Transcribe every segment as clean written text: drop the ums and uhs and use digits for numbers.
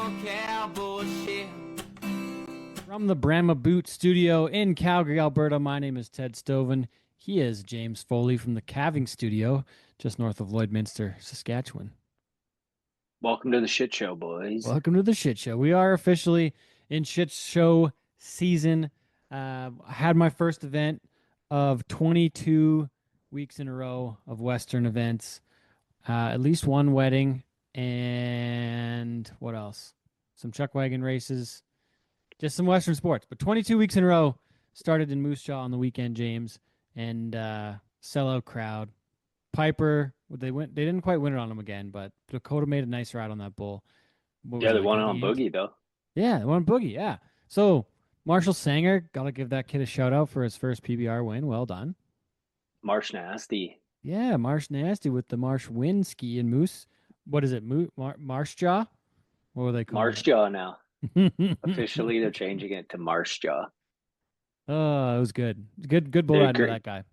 on cowboy shit. From the Brahma Boot Studio in Calgary, Alberta, my name is Ted Stoven. He is James Foley from the Calving Studio, just north of Lloydminster, Saskatchewan. Welcome to the shit show, boys. Welcome to the shit show. We are officially in shit show season. I had my first event of 22 weeks in a row of Western events, at least one wedding, and what else? Some chuck wagon races. Just some Western sports, but 22 weeks in a row. Started in Moose Jaw on the weekend, James, and sellout crowd. Piper, they didn't quite win it on them again, but Dakota made a nice ride on that bull. Yeah, they won it on Boogie though. Yeah, they won on Boogie. Yeah. So Marshall Sanger, gotta give that kid a shout out for his first PBR win. Well done. Marsh Nasty. Yeah, Marsh Nasty with the Marsh Win ski and Moose. What is it? Marsh Jaw? What were they calling Marsh it? Jaw now. Officially, they're changing it to Marsh Jaw. Oh, it was good. Good bull riding by that guy.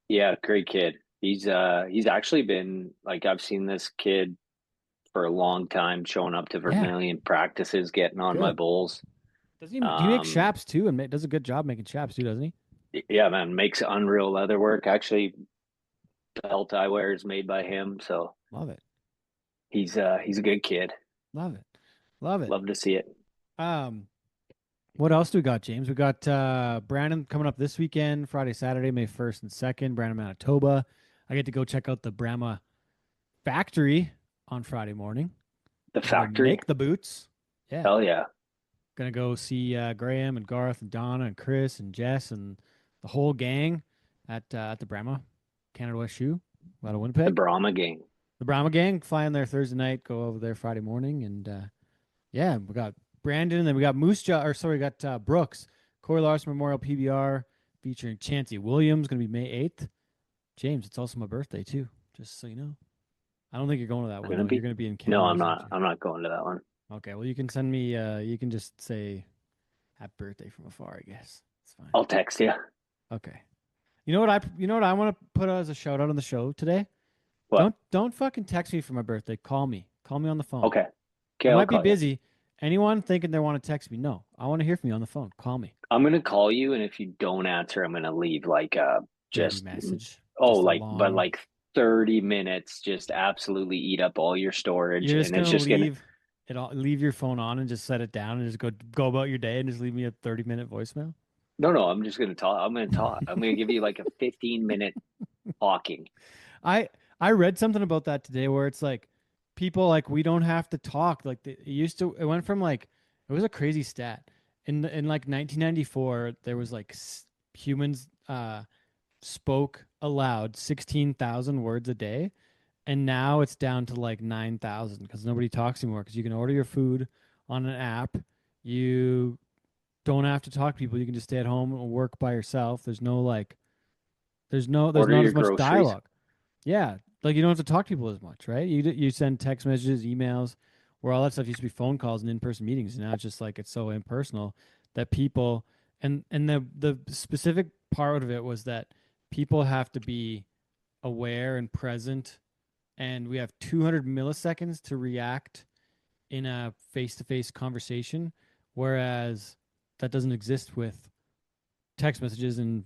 Yeah, great kid. He's actually been like, I've seen this kid for a long time showing up to Vermilion practices, getting on my bulls. Does he make chaps too, and does a good job making chaps too, doesn't he? Yeah, man, makes unreal leather work. Actually, belt I wear is made by him, so love it. He's a good kid. Love it. Love to see it. What else do we got, James? We got Brandon coming up this weekend, Friday, Saturday, May 1st and 2nd, Brandon, Manitoba. I get to go check out the Brahma factory on Friday morning. The factory? Make the boots. Yeah. Hell yeah. Gonna go see Graham and Garth and Donna and Chris and Jess and the whole gang at the Brahma Canada West Shoe out of Winnipeg. The Brahma gang. The Brahma gang flying there Thursday night, go over there Friday morning, and yeah, we got Brandon, and then we got we got Brooks, Corey Larson Memorial PBR featuring Chancey Williams, going to be May 8th. James, it's also my birthday too, just so you know. I don't think you're going to that one. You're going to be in Canada. No, I'm not. I'm not going to that one. Okay, well, you can send me, you can just say happy birthday from afar, I guess. It's fine. I'll text you. Okay. You know what I want to put as a shout out on the show today? What? Don't fucking text me for my birthday. Call me. Call me on the phone. Okay. I might be busy. Anyone thinking they want to text me? No, I want to hear from you on the phone. Call me. I'm gonna call you, and if you don't answer, I'm gonna leave like just message. Oh, but 30 minutes, just absolutely eat up all your storage. You're just gonna leave your phone on and just set it down and just go about your day and just leave me a 30-minute voicemail. No, I'm just gonna talk. I'm gonna give you like a 15-minute talking. I read something about that today where it's like, people like, we don't have to talk like it went from like, it was a crazy stat in like 1994 there was like humans spoke aloud 16,000 words a day, and now it's down to like 9,000 because nobody talks anymore, because you can order your food on an app. You don't have to talk to people. You can just stay at home and work by yourself. There's not as much dialogue. Yeah. Like, you don't have to talk to people as much, right? You send text messages, emails, where all that stuff used to be phone calls and in-person meetings. And now it's just like, it's so impersonal that people, and the specific part of it was that people have to be aware and present, and we have 200 milliseconds to react in a face-to-face conversation, whereas that doesn't exist with text messages and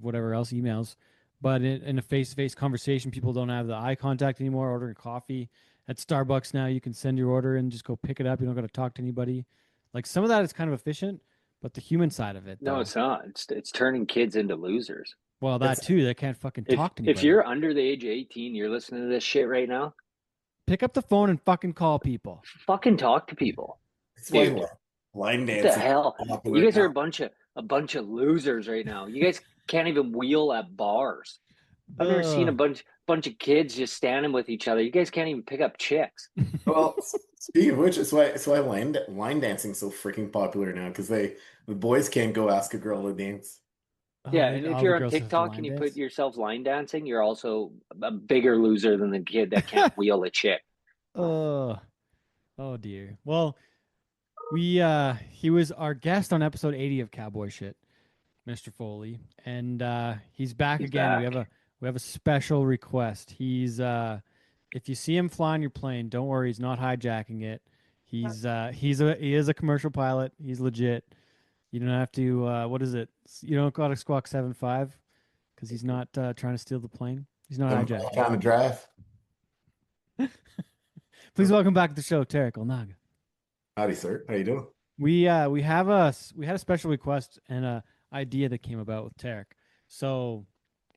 whatever else, emails. But in a face-to-face conversation, people don't have the eye contact anymore. Ordering coffee at Starbucks now, you can send your order and just go pick it up. You don't got to talk to anybody. Like, some of that is kind of efficient, but the human side of it, no, it's not. It's turning kids into losers. Well, that too. They can't fucking talk to anybody. If you're under the age of 18, you're listening to this shit right now, pick up the phone and fucking call people. Fucking talk to people. Dude, line dancing. What the hell? You guys are a bunch of losers right now. You guys can't even wheel at bars. I've never seen a bunch of kids just standing with each other. You guys can't even pick up chicks. Well, speaking of which, it's why line dancing's so freaking popular now, because the boys can't go ask a girl to dance. Yeah, and if you're on TikTok and you put yourself line dancing, you're also a bigger loser than the kid that can't wheel a chick. Oh dear. Well, he was our guest on episode 80 of Cowboy Shit, Mr. Foley, and he's back again. Back. We have a special request. He's if you see him flying your plane, don't worry, he's not hijacking it. He is a commercial pilot. He's legit. You don't have to. What is it? You don't got to squawk 7.5 because he's not trying to steal the plane. He's not hijacking. Time to drive. Please welcome back to the show, Tarek Olnaga. Howdy, sir. How you doing? We had a special request and a idea that came about with Tarek. So,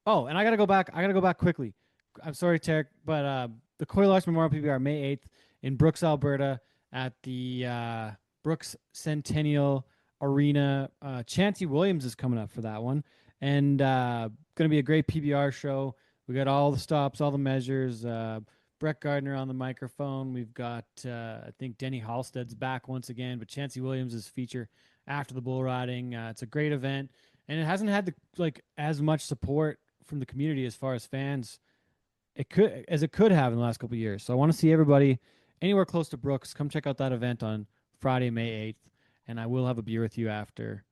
and I gotta go back. Quickly. I'm sorry, Tarek, but the Coy Larson Memorial PBR May 8th in Brooks, Alberta, at the Brooks Centennial Arena. Chancey Williams is coming up for that one, and gonna be a great PBR show. We got all the stops, all the measures. Brett Gardner on the microphone. We've got, I think Denny Halstead's back once again, but Chancey Williams is feature after the bull riding. It's a great event, and it hasn't had as much support from the community as far as fans it could have in the last couple of years. So I want to see everybody anywhere close to Brooks. Come check out that event on Friday, May 8th, and I will have a beer with you after.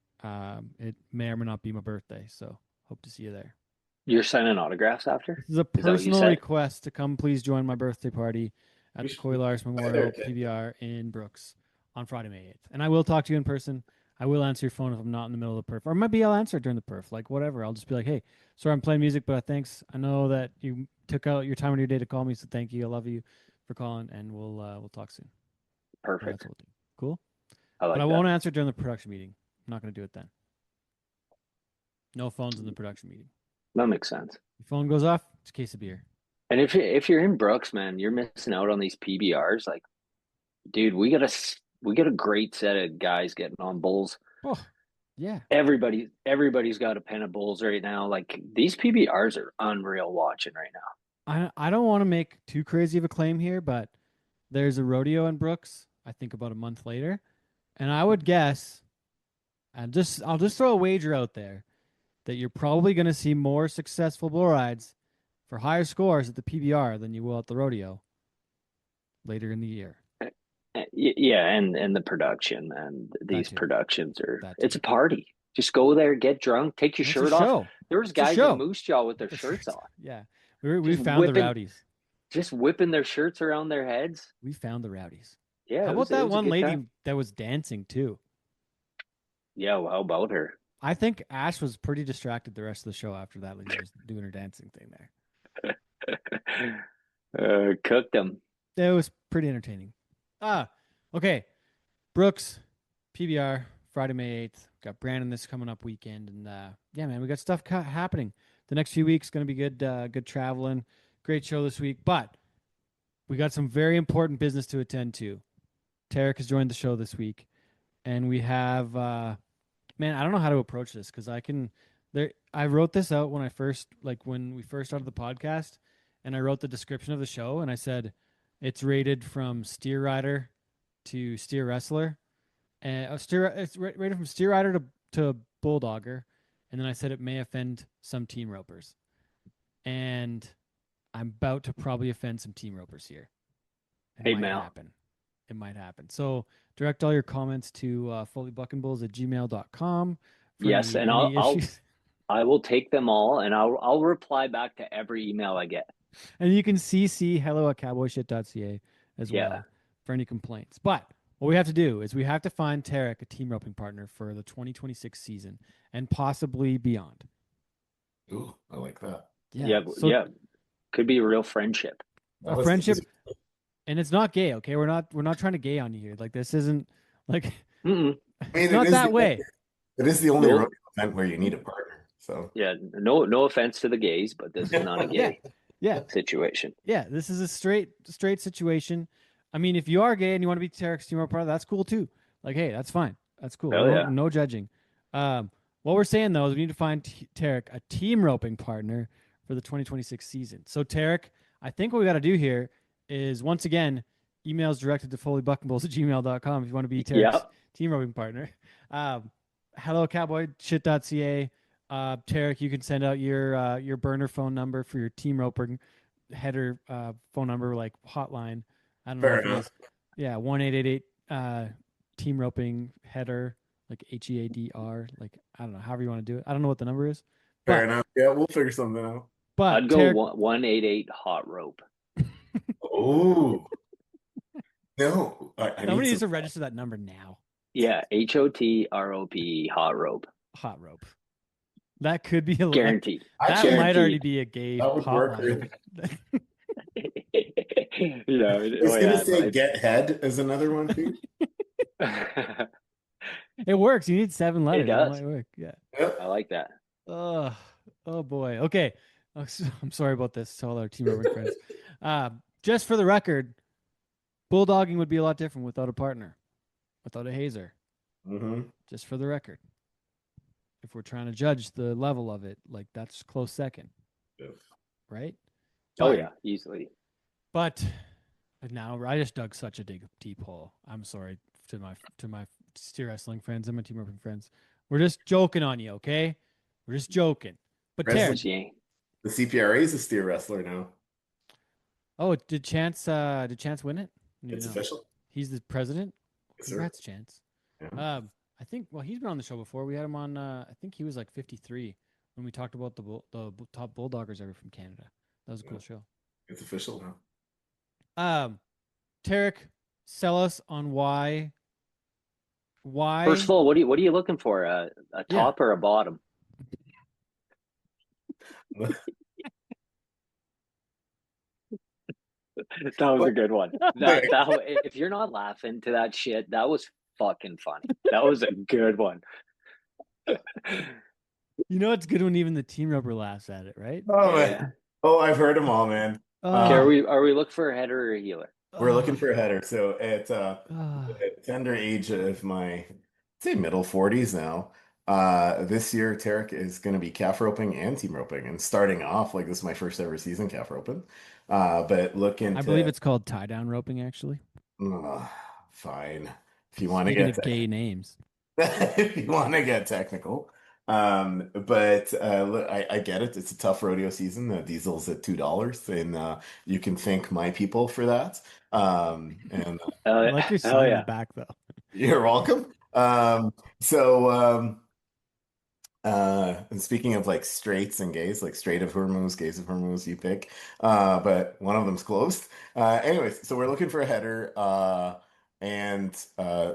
It may or may not be my birthday, so hope to see you there. You're signing autographs after? This is a personal request to come please join my birthday party at the Coy Larson Memorial PBR in Brooks on Friday, May 8th. And I will talk to you in person. I will answer your phone if I'm not in the middle of the perf. Or maybe I'll answer it during the perf. Like, whatever. I'll just be like, hey, sorry I'm playing music, but thanks. I know that you took out your time of your day to call me, so thank you. I love you for calling, and we'll talk soon. Perfect. That's what we'll do. Cool? But I won't answer during the production meeting. I'm not going to do it then. No phones in the production meeting. That makes sense. Your phone goes off, it's a case of beer. And if you're in Brooks, man, you're missing out on these PBRs. Like, dude, we got a great set of guys getting on bulls. Oh, yeah. Everybody's got a pen of bulls right now. Like, these PBRs are unreal watching right now. I don't want to make too crazy of a claim here, but there's a rodeo in Brooks, I think about a month later. And I would guess, I'll just throw a wager out there, that you're probably going to see more successful bull rides for higher scores at the PBR than you will at the rodeo later in the year. Yeah, and the production, and these productions it's a party. Just go there, get drunk, take your shirt off. There was guys in Moose Jaw with their shirts off. Yeah, we found the rowdies. Just whipping their shirts around their heads. We found the rowdies. Yeah. How about that one lady that was dancing too? Yeah, well, how about her? I think Ash was pretty distracted the rest of the show after that lady was doing her dancing thing there. Cooked them. It was pretty entertaining. Okay. Brooks, PBR, Friday, May 8th. Got Brandon this coming up weekend. And yeah, man, we got stuff happening. The next few weeks going to be good traveling. Great show this week. But we got some very important business to attend to. Tarek has joined the show this week. And we have... man, I don't know how to approach this because I wrote this out when we first started the podcast, and I wrote the description of the show, and I said it's rated from steer rider to steer wrestler, and it's rated from steer rider to bulldogger, and then I said it may offend some team ropers, and I'm about to probably offend some team ropers here. It might happen. So direct all your comments to foleybuckingbulls@gmail.com. Yes, and I will take them all, and I'll reply back to every email I get. And you can CC hello@cowboyshit.ca as well for any complaints. But what we have to do is we have to find Tarek a team roping partner for the 2026 season and possibly beyond. Ooh, I like that. Yeah. Could be a real friendship. A friendship, and it's not gay. Okay, we're not trying to gay on you here. Like, this isn't like it's not that way. It is the only rodeo event where you need a partner. So yeah, no offense to the gays, but this is not a gay situation. Yeah, this is a straight situation. I mean, if you are gay and you want to be Tarek's team partner, that's cool too. Like, hey, that's fine. That's cool. No judging. What we're saying though is we need to find Tarek a team roping partner for the 2026 season. So Tarek, I think what we got to do here is, once again, emails directed to foleybuckingbulls@gmail.com if you want to be Tarek's team roping partner. Hello cowboyshit.ca. Tarek, you can send out your burner phone number for your team roping header phone number, like hotline. I don't know if it is. Yeah, 1-888 team roping header, like HEADR, like, I don't know, however you want to do it. I don't know what the number is. Fair enough. Yeah, we'll figure something out. But I'd go 188 hot rope. Oh. No, I Somebody need needs some. to register that number now. Yeah, HOTROP, hot rope. Hot rope. That could be Guaranteed. that Actually, might already Guaranteed. be a gay that would work. hotline. Yeah. I was Oh gonna yeah. say get head as another one too. It works. You need 7 letters. It does. might work. Yeah. I Yep. like that. Oh boy. Okay. I'm sorry about this to all our team roving friends. Just for the record, bulldogging would be a lot different without a partner, without a hazer. Mm-hmm. Just for the record. If we're trying to judge the level of it, like that's close second. Yep. Right? Oh But, yeah, easily. But now I just dug such a deep hole. I'm sorry to my steer wrestling friends and my team roping friends. We're just joking on you, okay? We're just joking. But Terry, The CPRA is a steer wrestler now. oh, did Chance win it? It's official. He's the president. Yes, Congrats, Chance. Yeah. I think he's been on the show before. We had him on. I think he was like 53 when we talked about the top bulldoggers ever from Canada. That was a cool show. It's official now. Tarek, sell us on why. First of all, what are you looking for? A top or a bottom? That was a good one. If you're not laughing to that shit, that was fucking funny. That was a good one. You know it's good when even the team roper laughs at it, right? Oh man. Oh, I've heard them all, man. Okay, are we looking for a header or a healer? We're looking for a header. So at tender age of my say middle 40s now. This year Tarek is going to be calf roping and team roping, and starting off like this is my first ever season calf roping. But looking, I believe it's called tie down roping, actually. Fine, if you want to get gay names, if you want to get technical. But I get it. It's a tough rodeo season. The diesel's at $2, and you can thank my people for that. And I like your sign in the back though. You're welcome. And speaking of like straights and gays, like straight of Hormuz, gays of Hormuz, you pick. But one of them's closed. Anyways, so we're looking for a header, and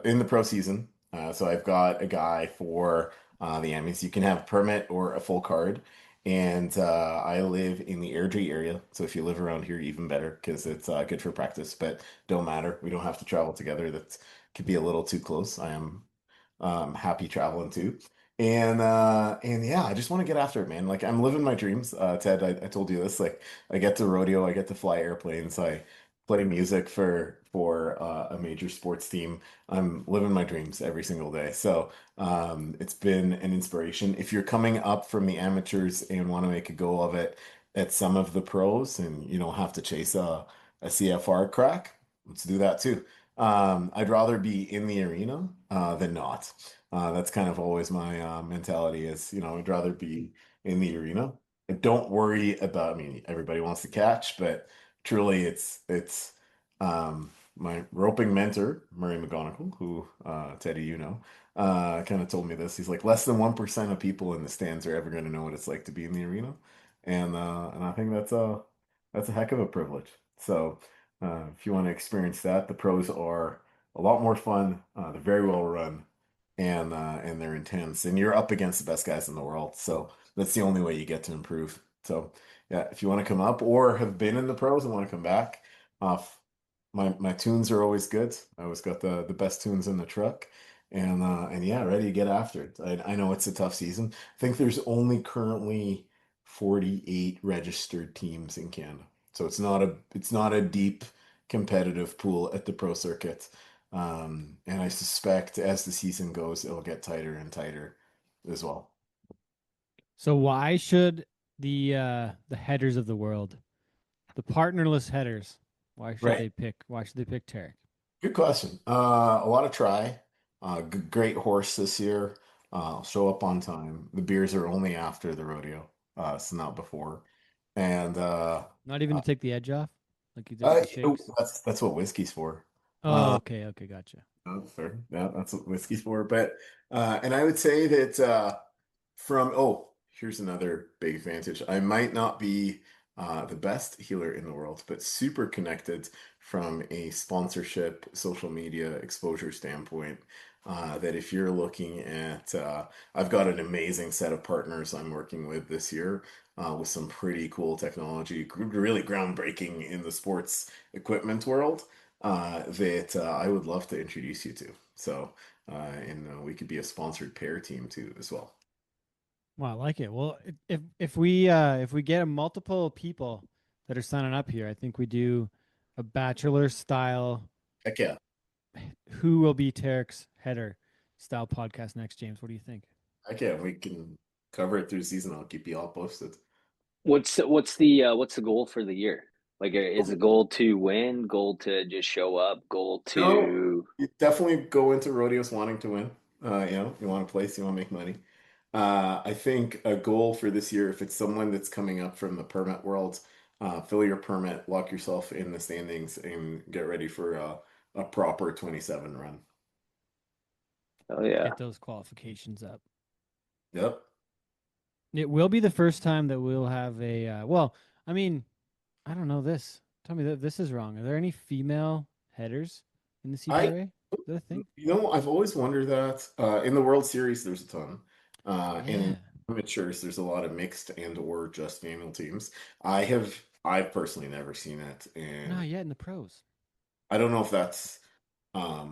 in the pro season. So I've got a guy for the Emmys. You can have a permit or a full card. And I live in the Airdrie area. So if you live around here, even better, because it's good for practice, but don't matter. We don't have to travel together. That could be a little too close. I am happy traveling too. And yeah, I just want to get after it, man. Like I'm living my dreams. Ted, I told you this. Like I get to rodeo, I get to fly airplanes, I play music for a major sports team. I'm living my dreams every single day. So it's been an inspiration. If you're coming up from the amateurs and want to make a go of it at some of the pros, and you don't have to chase a CFR crack, let's do that too. I'd rather be in the arena than not. That's kind of always my mentality is, I'd rather be in the arena. And don't worry about, I mean, everybody wants to catch, but truly my roping mentor, Murray McGonigal, who Teddy, kind of told me this. He's like, less than 1% of people in the stands are ever going to know what it's like to be in the arena. And I think that's a heck of a privilege. So if you want to experience that, the pros are a lot more fun. They're very well run, and they're intense. And you're up against the best guys in the world. So that's the only way you get to improve. So yeah, if you want to come up or have been in the pros and want to come back, my tunes are always good. I always got the best tunes in the truck. And yeah, ready to get after it. I know it's a tough season. I think there's only currently 48 registered teams in Canada. So it's not a deep competitive pool at the pro circuit. And I suspect as the season goes, it'll get tighter and tighter as well. So why should the headers of the world, the partnerless headers, why should they pick Tarek? Good question. A lot of try. Great horse this year. Show up on time. The beers are only after the rodeo, so not before. And not even to take the edge off, like you did with the shakes. That's what whiskey's for. Oh, okay, gotcha. Fair. Yeah, that's what whiskey's for. But and I would say that here's another big advantage. I might not be the best healer in the world, but super connected from a sponsorship, social media exposure standpoint. That if you're looking at, I've got an amazing set of partners I'm working with this year with some pretty cool technology, really groundbreaking in the sports equipment world that I would love to introduce you to. So, and we could be a sponsored pair team too as well. Wow, I like it. Well, if we get multiple people that are signing up here, I think we do a bachelor style. Heck yeah. Who will be Tarek's header style podcast next, James? What do you think? Heck yeah, we can cover it through season. I'll keep you all posted. What's the goal for the year? Like, is the goal to win? Goal to just show up? Goal No, to you definitely go into rodeos wanting to win. You want to place, you want to make money. I think a goal for this year, if it's someone that's coming up from the permit world, fill your permit, lock yourself in the standings, and get ready for a proper 27 run. Oh yeah. Get those qualifications up. Yep. It will be the first time that we'll have a. Well, I mean, I don't know this. Tell me that this is wrong. Are there any female headers in the I, CPRA? Is that a thing? I've always wondered that. In the World Series, there's a ton. And Yeah. in amateurs, there's a lot of mixed and or just female teams. I've personally never seen it, and Not yet in the pros. I don't know if that's a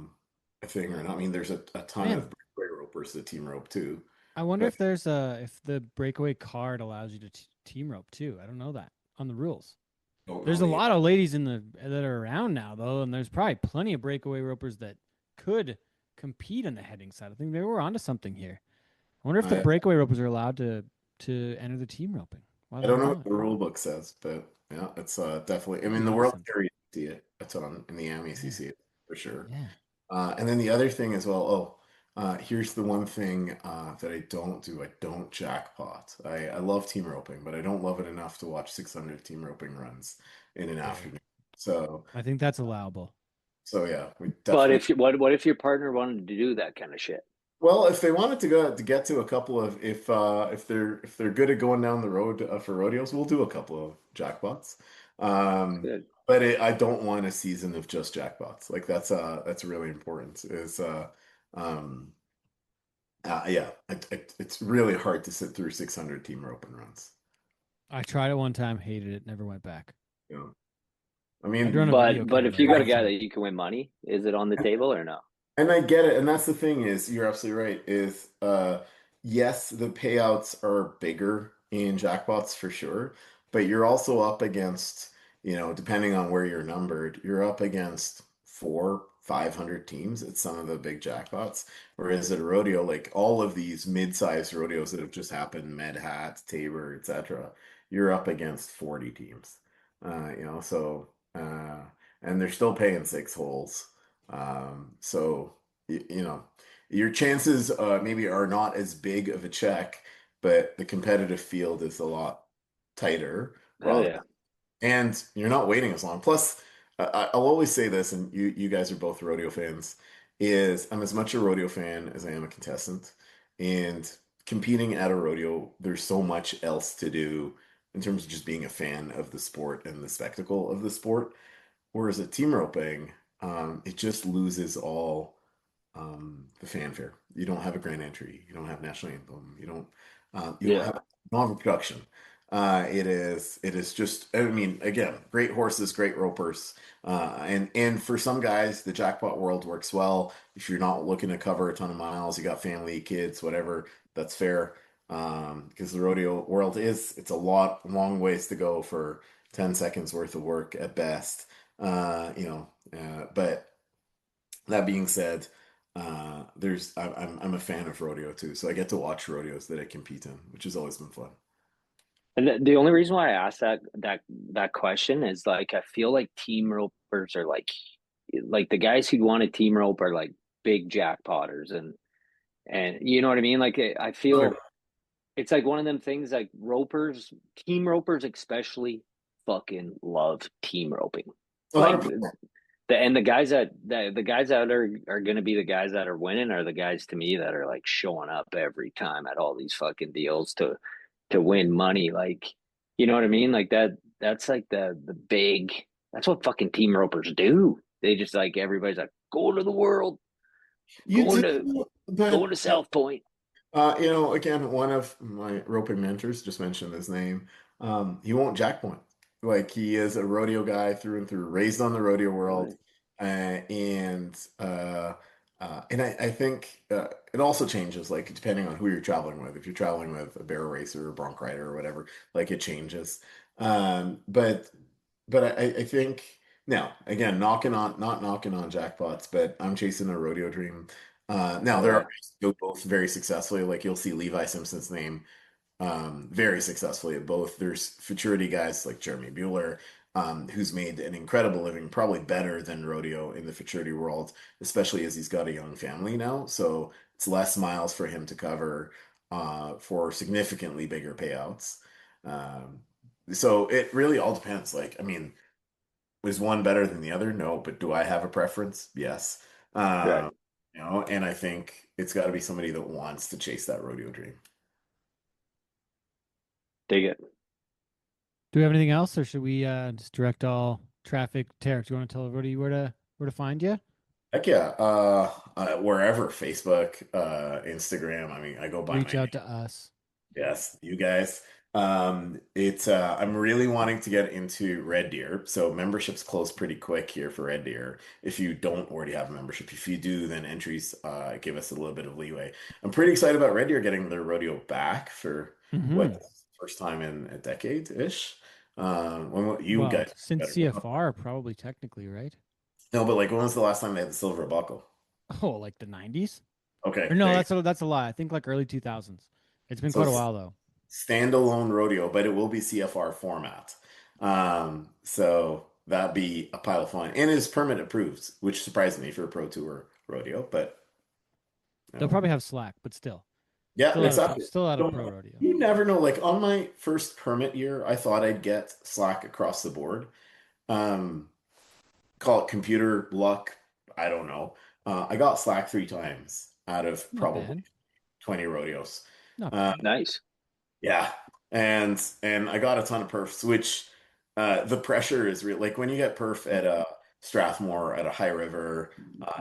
thing or not. I mean, there's a ton Man, of breakaway ropers that team rope too. I wonder But if if the breakaway card allows you to team rope too. I don't know that on the rules. don't There's know a the lot of ladies that are around now though, and there's probably plenty of breakaway ropers that could compete on the heading side. I think they were onto something here. I wonder if the I breakaway ropers are allowed to enter the team roping. Why I the don't hell know what not? the rule book says, but yeah, it's definitely. I I'd mean, be the onto World something. Series you see it a ton in the AMI Yeah. CC for sure. Yeah. And then the other thing as well. Here's the one thing that I don't do. I don't jackpot. I love team roping, but I don't love it enough to watch 600 team roping runs in an Fair. afternoon. So, I think that's allowable. so yeah, we But definitely. what if your partner wanted to do that kind of shit? Well, if they wanted to go to get to a couple of if they're good at going down the road for rodeos, we'll do a couple of jackpots. Um, Good. but I don't want a season of just jackpots. Like that's really important. Um, yeah, it's really hard to sit through 600 team rope and runs. I tried it one time, hated it, never went back. You know, I I'd mean, run a video But if you camera got a the whole guy time. that you can win money, is it on the table or no? and I get it, and that's the thing is you're absolutely right. Is yes, the payouts are bigger in jackpots for sure, but you're also up against, depending on where you're numbered, you're up against 500 teams at some of the big jackpots. Whereas at a rodeo, like all of these mid-sized rodeos that have just happened, Med Hat, Tabor, etc., you're up against 40 teams. So and they're still paying six holes. So your chances maybe are not as big of a check, but the competitive field is a lot tighter, Hell rather, yeah. and you're not waiting as long. Plus, I'll always say this, and you guys are both rodeo fans, is I'm as much a rodeo fan as I am a contestant, and competing at a rodeo, there's so much else to do in terms of just being a fan of the sport and the spectacle of the sport. Whereas at team roping, it just loses all the fanfare. You don't have a grand entry. You don't have national anthem. Yeah. You don't have a production. It is just. I mean, again, great horses, great ropers, and for some guys, the jackpot world works well. If you're not looking to cover a ton of miles, you got family, kids, whatever. That's fair. Because the rodeo world it's a long ways to go for 10 seconds worth of work at best. But that being said, I'm a fan of rodeo too, so I get to watch rodeos that I compete in, which has always been fun. And the only reason why I asked that question is like I feel like team ropers are like the guys who want a team rope are like big jackpotters and you know what I mean? Like I feel it's like one of them things like team ropers especially fucking love team roping. Like 100%. the guys the guys that are going to be the guys that are winning are the guys to me that are like showing up every time at all these fucking deals to win money. Like, you know what I mean? Like that's like the big. That's what fucking team ropers do. They just like everybody's like going to the world, You going do, to but South Point. again, one of my roping mentors just mentioned his name. He won't jack point. Like he is a rodeo guy through and through, raised on the rodeo world, Right. and I think it also changes, like depending on who you're traveling with. If you're traveling with a bear racer or bronc rider or whatever, like it changes. But I think now again, not knocking on jackpots, but I'm chasing a rodeo dream. Now Oh there are yeah, guys who go both very successfully. Like you'll see Levi Simpson's name very successfully at both. There's futurity guys like Jeremy Bueller, who's made an incredible living, probably better than rodeo in the futurity world, especially as he's got a young family now. So it's less miles for him to cover for significantly bigger payouts. Um, so it really all depends. Like, I mean, is one better than the other? No, but do I have a preference? Yes. right. Um, and I think it's got to be somebody that wants to chase that rodeo dream. Dig it. Do we have anything else, or should we just direct all traffic? Tarek, do you want to tell everybody where to find you? Heck yeah. Wherever, Facebook, Instagram. I mean, I go by my Reach name. out to us. Yes, you guys. It's I'm really wanting to get into Red Deer. So memberships close pretty quick here for Red Deer. If you don't already have a membership, if you do, then entries give us a little bit of leeway. I'm pretty excited about Red Deer getting their rodeo back for Mm-hmm. what first time in a decade-ish. When you Well, guys since better know. CFR, probably technically, right? No, but like when was the last time they had the silver buckle? Oh, like the 90s? Or Okay, no, there you that's a lie. I think like early 2000s. It's been So quite a it's while though. standalone rodeo, but it will be CFR format. So that'd be a pile of fun. And it's permit approved, which surprised me for a pro tour rodeo, but you They'll know. probably have slack, but still, Yeah, exactly. still at a Don't pro know. rodeo. You never know. Like on my first permit year, I thought I'd get slack across the board. Um, Call it computer luck. I don't know. I got slack 3 times out of Not probably bad. 20 rodeos. Not Uh, bad. Nice. Yeah. And I got a ton of perfs, which the pressure is real. Like when you get perf at a Strathmore, at a High River,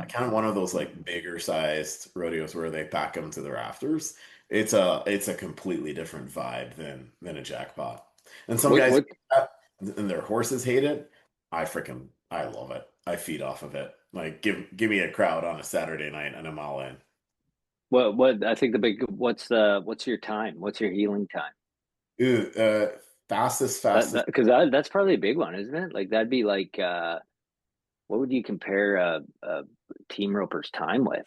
kind of one of those like bigger sized rodeos where they pack them to the rafters. It's a completely different vibe than a jackpot. And some guys What hate that, and their horses hate it. I love it. I feed off of it. Like give me a crowd on a Saturday night and I'm all in. what I think the big what's your time? What's your healing time? Ooh, fastest. Because that's probably a big one, isn't it? Like that'd be like what would you compare a team roper's time with?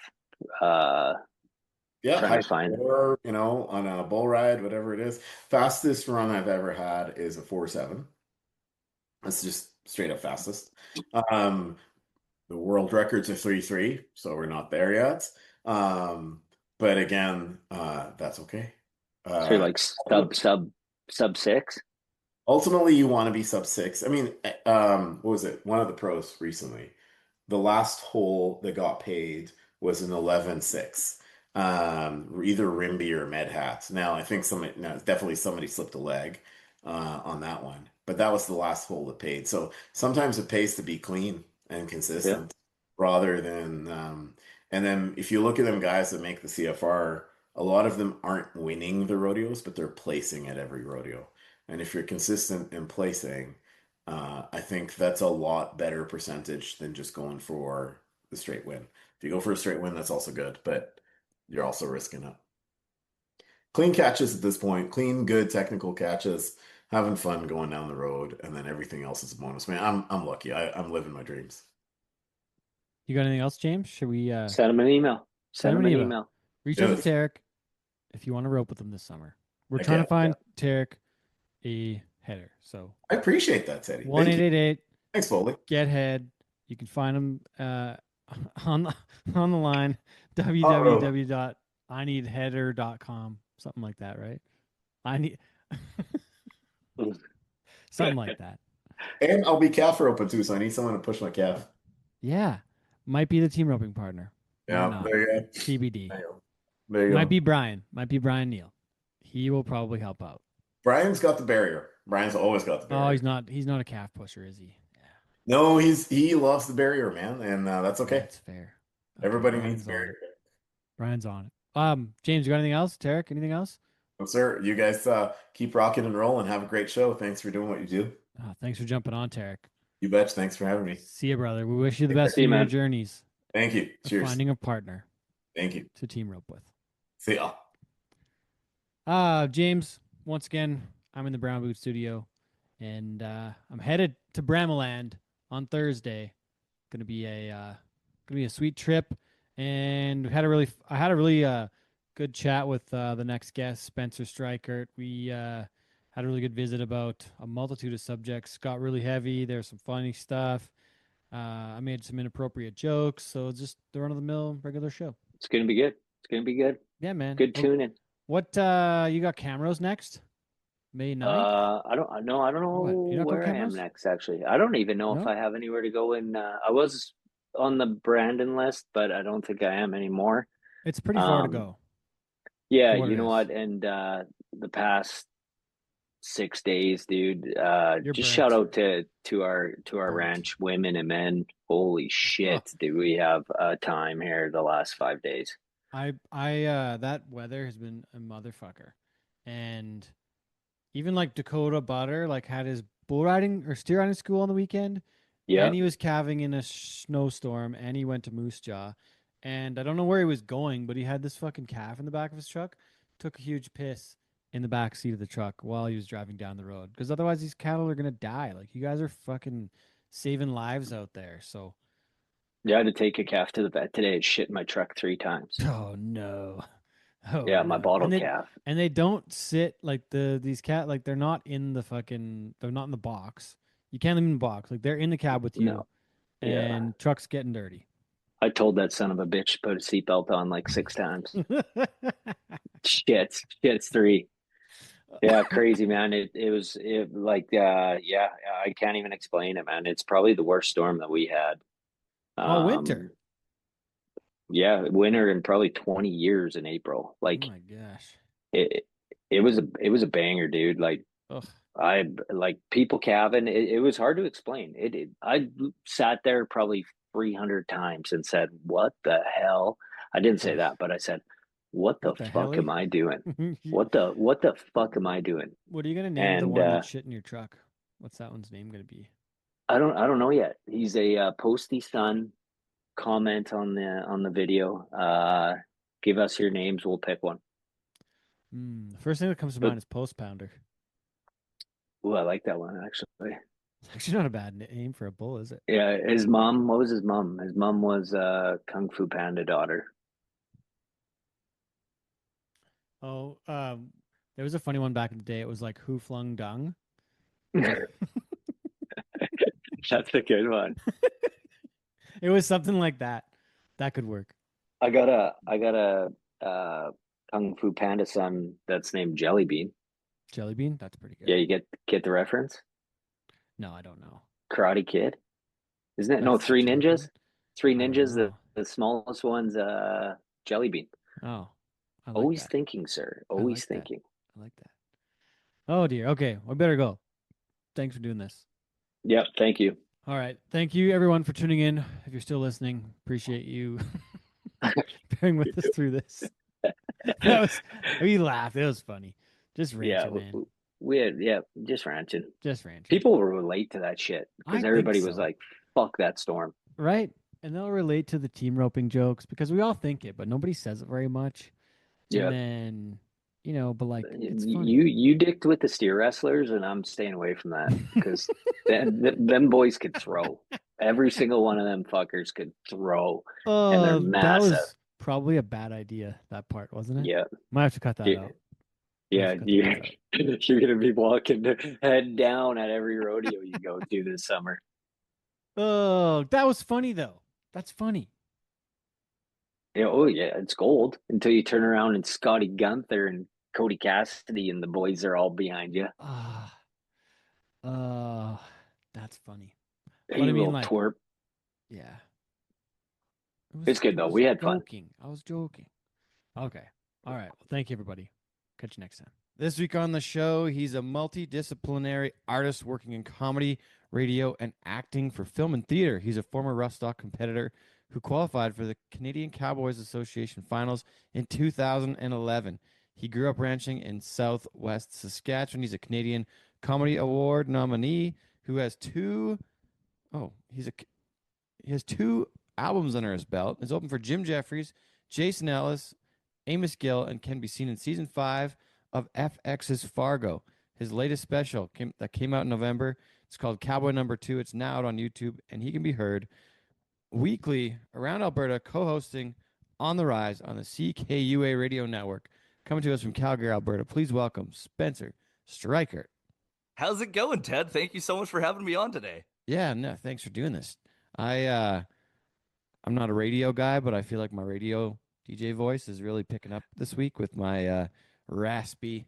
Uh, Yeah, trying high to find. score, on a bull ride, whatever it is. Fastest run I've ever had is a 4.7. That's just straight up fastest. Um, the world records are 3.3, so we're not there yet. Um, but again, that's okay. So you're Uh, like sub six. ultimately, you want to be sub six. I mean, what was it? One of the pros recently. The last hole that got paid was an 11.6. Either Rimby or Medhat. Now I think definitely somebody slipped a leg on that one, but that was the last hole that paid. So sometimes it pays to be clean and Yeah. consistent rather than. And then if you look at them guys that make the CFR, a lot of them aren't winning the rodeos, but they're placing at every rodeo. And if you're consistent in placing, I think that's a lot better percentage than just going for the straight win. If you go for a straight win, that's also good, but you're also risking it. Clean catches at this point, clean, good technical catches, having fun going down the road, and then everything else is a bonus. Man, I'm lucky. I'm living my dreams. You got anything else, James? Should we Send him an email. send Send him him an an email? email. Reach out to Yes. Tarek if you want to rope with him this summer. We're Heck trying yeah. to Yeah. find Tarek a header. So I appreciate that, Teddy. one Thank eight you. eight eight Thanks, Foley. get head. You can find him on the on the line Uh-oh. www.ineedheader.com, something like that, right? I need something like that. And I'll be calf open too, so I need someone to push my calf. Yeah, might be the team roping partner, might Yeah, not. there you go. TBD. There you go. There you Might go. be Brian. Might be Brian Neal. He will probably help out. Brian's got the barrier. Brian's always got the Oh, barrier. he's not a calf pusher, is he? Yeah. No, he loves the barrier, man, and that's okay. That's fair. Okay, Everybody needs Brian's on barrier. it. Brian's on it. James, you got anything else? Tarek, anything else? Well, sir, you guys keep rocking and rolling. Have a great show. Thanks for doing what you do. Oh, thanks for jumping on, Tarek. You betch. Thanks for having me. See you, brother. We wish you the Take care. best See for you, your man. journeys. Thank you. Cheers. Finding a partner Thank you. to team rope with. See ya. James, once again, I'm in the Brown Boot studio, and I'm headed to Bramaland on Thursday. Gonna be a sweet trip, and I had a really good chat with the next guest, Spencer Streichert. We had a really good visit about a multitude of subjects. Got really heavy. There's some funny stuff. I made some inappropriate jokes, so it's just the run of the mill regular show. It's gonna be good. It's gonna be good. Yeah, man. Good tuning. What you got Camrose next? May 9th? I don't know What? You not go where I am Camrose? next. Actually, I don't even know if No? I have anywhere to go. In I was on the Brandon list, but I don't think I am anymore. It's pretty far to go. Yeah, for what you it know is. what? And the past 6 days, dude. You're Just burnt. shout out to our Burnt. ranch women and men. Holy shit, do we have a time here the last 5 days? I that weather has been a motherfucker. And even like Dakota Butter like had his bull riding or steer riding school on the weekend. Yeah, And he was calving in a snowstorm and he went to Moose Jaw. And I don't know where he was going, but he had this fucking calf in the back of his truck. Took a huge piss in the back seat of the truck while he was driving down the road. Because otherwise these cattle are gonna die. Like you guys are fucking saving lives out there. So yeah. I had to take a calf to the vet today. It shit in my truck 3 times. oh no. Oh Yeah, my no. bottle calf. And they don't sit like these cat like they're not in the box. You can't leave them in the box. Like they're in the cab with you No, yeah. and truck's getting dirty. I told that son of a bitch to put a seatbelt on like 6 times. Shit's 3. Yeah, crazy man. It was like yeah, I can't even explain it, man. It's probably the worst storm that we had. Oh, winter. Yeah, winter in probably 20 years in April. Like Oh my gosh. it it was a banger, dude. Like Ugh. I like people calving. It was hard to explain. I sat there probably 300 times and said, "What the hell?" I didn't say Ugh. that, but I said, "What the What the fuck helly? am I doing? What the fuck am I doing?" What are you gonna name the And one that's shit in your truck? What's that one's name gonna be? I don't know yet. He's a posty son. Comment on the video. Give us your names. We'll pick one. The first thing that comes to But mind is Post Pounder. ooh, I like that one actually. It's actually not a bad name for a bull, is it? Yeah, his mom. What was his mom? His mom was Kung Fu Panda daughter. Oh, there was a funny one back in the day. It was like Who Flung Dung. That's a good one. It was something like that. That could work. I got a Kung Fu Panda son that's named Jelly Bean. Jelly Bean? That's pretty good. Yeah, you get the reference? No, I don't know. Karate Kid. Isn't it? No, That's Three Jelly Ninjas. Bean? Three I don't Ninjas, know. the smallest one's Jelly Bean. Oh, I like Always that. thinking, sir. I Always like that. thinking. I like that. Oh dear. Okay, we better go. Thanks for doing this. Yep, thank you. All right. Thank you everyone for tuning in. If you're still listening, appreciate you bearing with us through this. We laughed. It was funny. Just ranching, man. We had just ranching. Just ranching. People will relate to that shit because everybody was like, "Fuck that storm." Right. And they'll relate to the team roping jokes because we all think it, but nobody says it very much. Yeah. And then, but like it's funny. You dicked with the steer wrestlers, and I'm staying away from that because them boys could throw. Every single one of them fuckers could throw, and they're massive. That was probably a bad idea. That part, wasn't it? Yeah. Might have to cut that out. Yeah, you're gonna be walking head down at every rodeo you go to this summer. Oh, that was funny though. That's funny. Yeah, oh yeah, it's gold until you turn around and Scotty Gunther and Cody Cassidy and the boys are all behind you. That's funny. Hey, you little twerp. Yeah. It's good though. We had fun. I was joking. Okay. All right. Well, thank you everybody. Catch you next time. This week on the show, he's a multidisciplinary artist working in comedy, radio, and acting for film and theater. He's a former rough stock competitor who qualified for the Canadian Cowboys Association finals in 2011. He grew up ranching in southwest Saskatchewan. He's a Canadian Comedy Award nominee who has oh, he has two albums under his belt. Is open for Jim Jeffries, Jason Ellis, Amos Gill, and can be seen in season 5 of FX's Fargo. His latest special that came out in November. It's called Cowboy Number 2. It's now out on YouTube, and he can be heard weekly around Alberta, co-hosting On the Rise on the CKUA radio network. Coming to us from Calgary, Alberta. Please welcome Spencer Streichert. How's it going, Ted? Thank you so much for having me on today. Yeah, no, thanks for doing this. I'm not a radio guy, but I feel like my radio DJ voice is really picking up this week with my raspy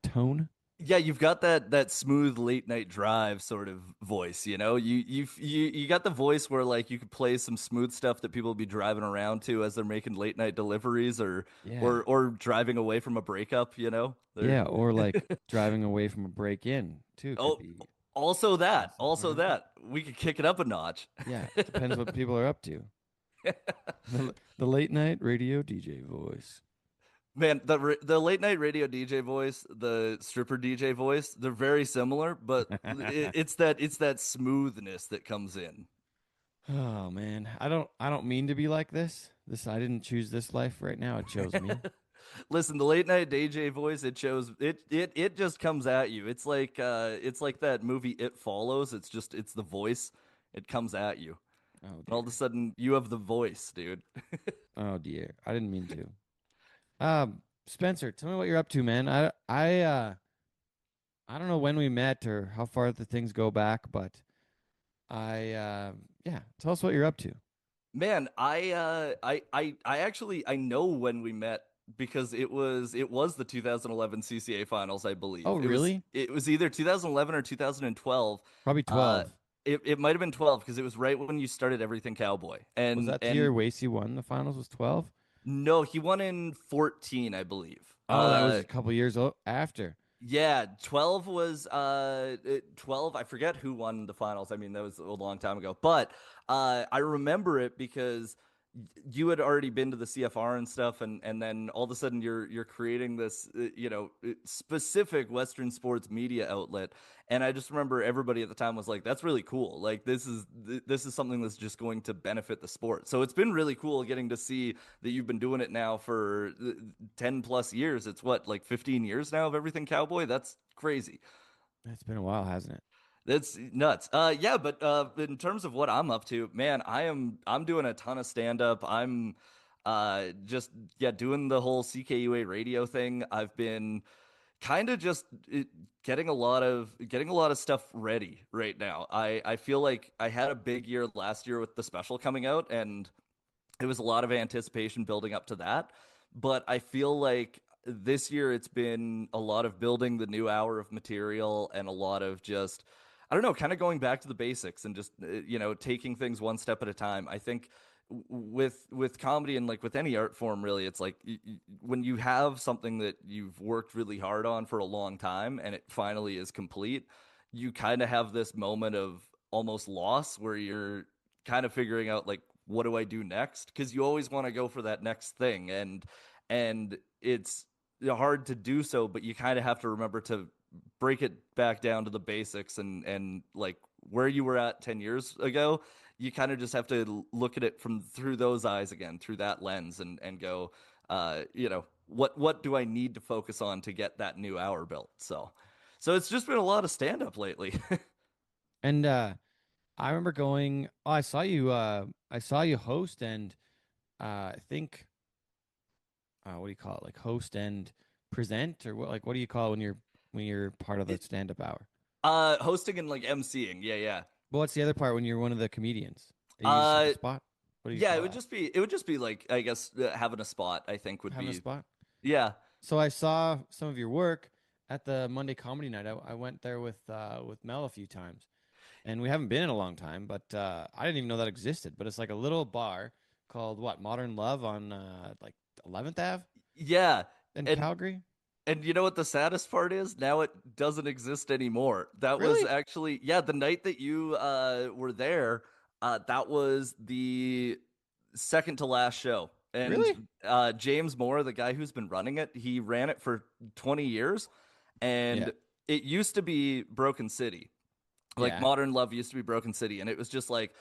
tone. Yeah, you've got that smooth late night drive sort of voice, you know? You got the voice where like you could play some smooth stuff that people will be driving around to as they're making late night deliveries or Yeah. or driving away from a breakup, you know? Yeah, or like driving away from a break-in too. Oh, Could be. also that. We could kick it up a notch. Yeah, it depends what people are up to. The late night radio DJ voice. Man, the late night radio DJ voice, the stripper DJ voice, they're very similar, but it's that smoothness that comes in. Oh man, I don't mean to be like this. I didn't choose this life right now. It chose me. Listen, the late night DJ voice, it just comes at you. It's like that movie It Follows. It's the voice. It comes at you. Oh And dear. all of a sudden you have the voice, dude. Oh dear. I didn't mean to. Spencer, tell me what you're up to, man. I don't know when we met or how far the things go back, but yeah, tell us what you're up to. Man, I actually I know when we met because it was the 2011 CCA finals, I believe. Oh, really? It was either 2011 or 2012. Probably 12. It might have been 12 because it was right when you started everything Cowboy. Was that the year Wasey won the finals was 12? No, he won in 14, I believe. Oh, that was a couple years after. Yeah, 12 was 12. I forget who won the finals. I mean, that was a long time ago. But I remember it because you had already been to the CFR and stuff, and then all of a sudden you're creating this specific Western sports media outlet. And I just remember everybody at the time was like, "That's really cool. Like this is something that's just going to benefit the sport." So it's been really cool getting to see that you've been doing it now for 10 plus years. It's what, like 15 years now of everything Cowboy? That's crazy. It's been a while, hasn't it? That's nuts. Yeah, but in terms of what I'm up to, man, I'm doing a ton of stand up. I'm just doing the whole CKUA radio thing. I've been kind of just getting a lot of stuff ready right now. I feel like I had a big year last year with the special coming out, and it was a lot of anticipation building up to that. But I feel like this year it's been a lot of building the new hour of material and a lot of just, I don't know, kind of going back to the basics and just, taking things one step at a time. I think with comedy and like with any art form, really, it's like when you have something that you've worked really hard on for a long time and it finally is complete, you kind of have this moment of almost loss where you're kind of figuring out like, what do I do next? Because you always want to go for that next thing, and it's hard to do so, but you kind of have to remember to break it back down to the basics and like where you were at 10 years ago. You kind of just have to look at it from through those eyes again, through that lens, and go, what do I need to focus on to get that new hour built? So it's just been a lot of stand up lately. And I remember going, oh, I saw you host and I think what do you call it? Like host and present or what do you call it when you're part of the stand up hour? Hosting and like emceeing. Yeah. Well, what's the other part when you're one of the comedians? You just have Uh, a spot? What do you yeah, call it would that? just be like, I guess, having a spot, I think would Having a be, spot? yeah. So I saw some of your work at the Monday Comedy Night. I went there with Mel a few times, and we haven't been in a long time. But I didn't even know that existed. But it's like a little bar called what Modern Love on like 11th Ave Yeah. in And Calgary. And you know what the saddest part is? Now it doesn't exist anymore. That was Really? actually, yeah, the night that you were there, that was the second to last show. And Really? James Moore, the guy who's been running it, he ran it for 20 years. Yeah. And it used to be Broken City. Like Yeah. Modern Love used to be Broken City. And it was just like,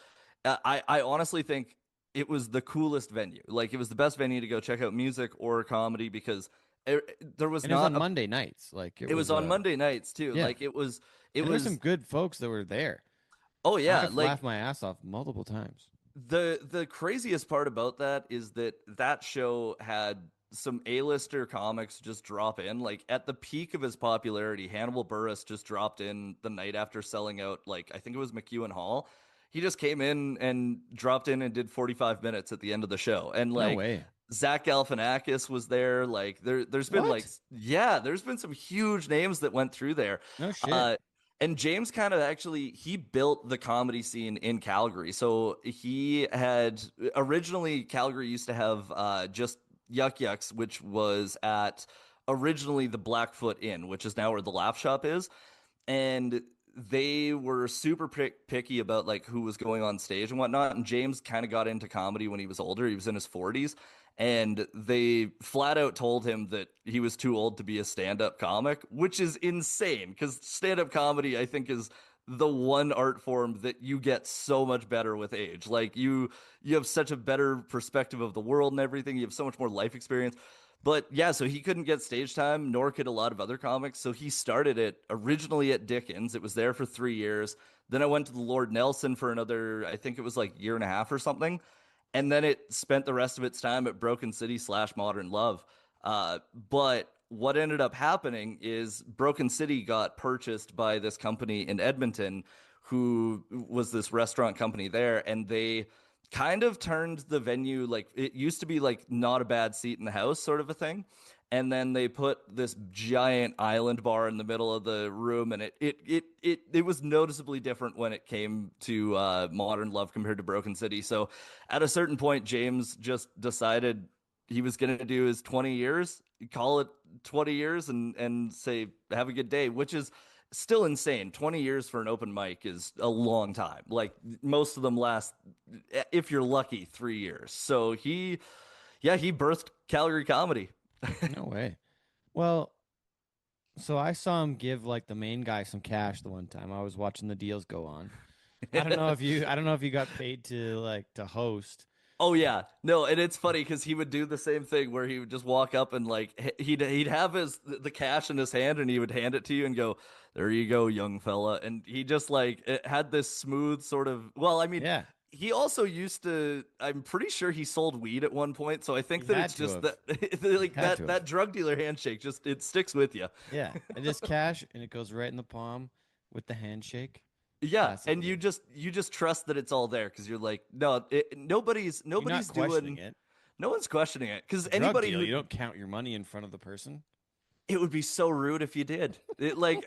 I honestly think it was the coolest venue. Like it was the best venue to go check out music or comedy because there was And it was on not a Monday nights. Like it was on Monday nights too. yeah. Like it And there's some was good folks that were there. oh I yeah, have like laughed my ass off multiple times. the craziest part about that is that that show had some A-lister comics just drop in. Like at the peak of his popularity, Hannibal Buress just dropped in the night after selling out, like I think it was McEwen Hall. He just came in and dropped in and did 45 minutes at the end of the show. And No like way. Zach Galifianakis was there. Like there's been like What? yeah, there's been some huge names that went through there. No shit. Uh and James kind of actually he built the comedy scene in Calgary. So he had originally Calgary used to have just Yuck Yucks, which was at originally the Blackfoot Inn, which is now where the Laugh Shop is. And they were super picky about like who was going on stage and whatnot. And James kind of got into comedy when he was older. He was in his 40s. And they flat out told him that he was too old to be a stand-up comic, which is insane because stand-up comedy, I think, is the one art form that you get so much better with age. Like you have such a better perspective of the world and everything. You have so much more life experience. But yeah, so he couldn't get stage time, nor could a lot of other comics. So he started it originally at Dickens. It was there for 3 years. Then I went to the Lord Nelson for another, I think it was like year and a half or something. And then it spent the rest of its time at Broken City / Modern Love. But what ended up happening is Broken City got purchased by this company in Edmonton, who was this restaurant company there, and they kind of turned the venue like it used to be like not a bad seat in the house sort of a thing. And then they put this giant island bar in the middle of the room, and it was noticeably different when it came to Modern Love compared to Broken City. So at a certain point, James just decided he was going to do his 20 years, call it 20 years, and say have a good day, which is still insane. 20 years for an open mic is a long time. Like most of them last, if you're lucky, 3 years. So he birthed Calgary comedy. No way. Well, so I saw him give like the main guy some cash the one time. I was watching the deals go on. I don't know if you got paid to like to host. Oh yeah, no, and it's funny because he would do the same thing where he would just walk up and like he'd have the cash in his hand and he would hand it to you and go, "There you go, young fella," and he just like it had this smooth sort of. Well, I mean, Yeah. he also used to. I'm pretty sure he sold weed at one point, so I think He that had it's to just have. that like Had to have. that drug dealer handshake just it sticks with you. Yeah. And just cash and it goes right in the palm with the handshake. Yeah, Classic and move. you just trust that it's all there because you're like, no, nobody's You're not questioning doing. it. No one's questioning it because Drug anybody deal, who you don't count your money in front of the person. it would be so rude if you did. It like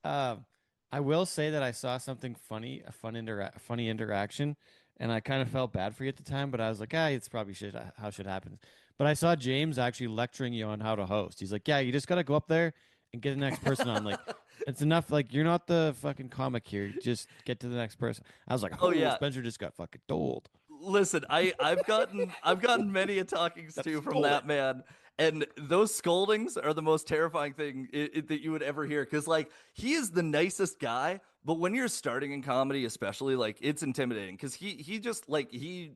Um, I will say that I saw something funny, funny interaction, and I kind of felt bad for you at the time, but I was like, it's probably should how should happen. But I saw James actually lecturing you on how to host. He's like, yeah, you just gotta go up there and get the next person on. Like, it's enough. Like, you're not the fucking comic here. Just get to the next person. I was like, oh yeah. Spencer just got fucking told. Listen, I've gotten many a talkings to from that man, and those scoldings are the most terrifying thing that you would ever hear. Because like he is the nicest guy, but when you're starting in comedy, especially, like it's intimidating. Because he just like he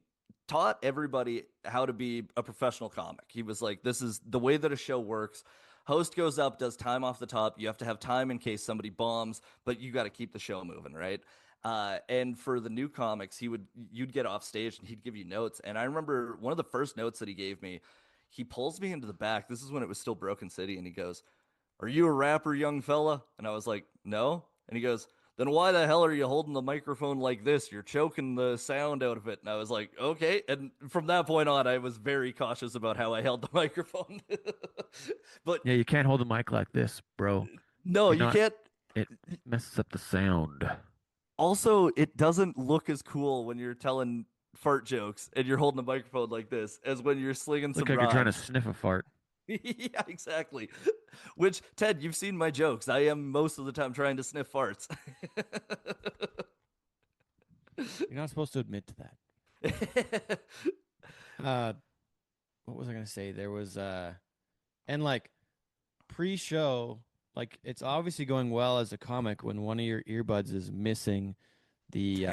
taught everybody how to be a professional comic. He was like, this is the way that a show works. Host goes up, does time off the top. You have to have time in case somebody bombs, but you got to keep the show moving, right? And for the new comics, you'd get off stage and he'd give you notes. And I remember one of the first notes that he gave me, he pulls me into the back. This is when it was still Broken City, and he goes, "Are you a rapper, young fella?" And I was like, "No." And he goes, "Then why the hell are you holding the microphone like this? You're choking the sound out of it." And I was like, "Okay." And from that point on, I was very cautious about how I held the microphone. But Yeah, you can't hold the mic like this, bro. no, You're you not. can't. It messes up the sound. Also, it doesn't look as cool when you're telling fart jokes and you're holding a microphone like this as when you're slinging some like you're trying to rhymes. sniff a fart. Yeah, exactly. Which, Ted, you've seen my jokes. I am most of the time trying to sniff farts. You're not supposed to admit to that. What was I gonna say? There was and like pre-show, like it's obviously going well as a comic when one of your earbuds is missing the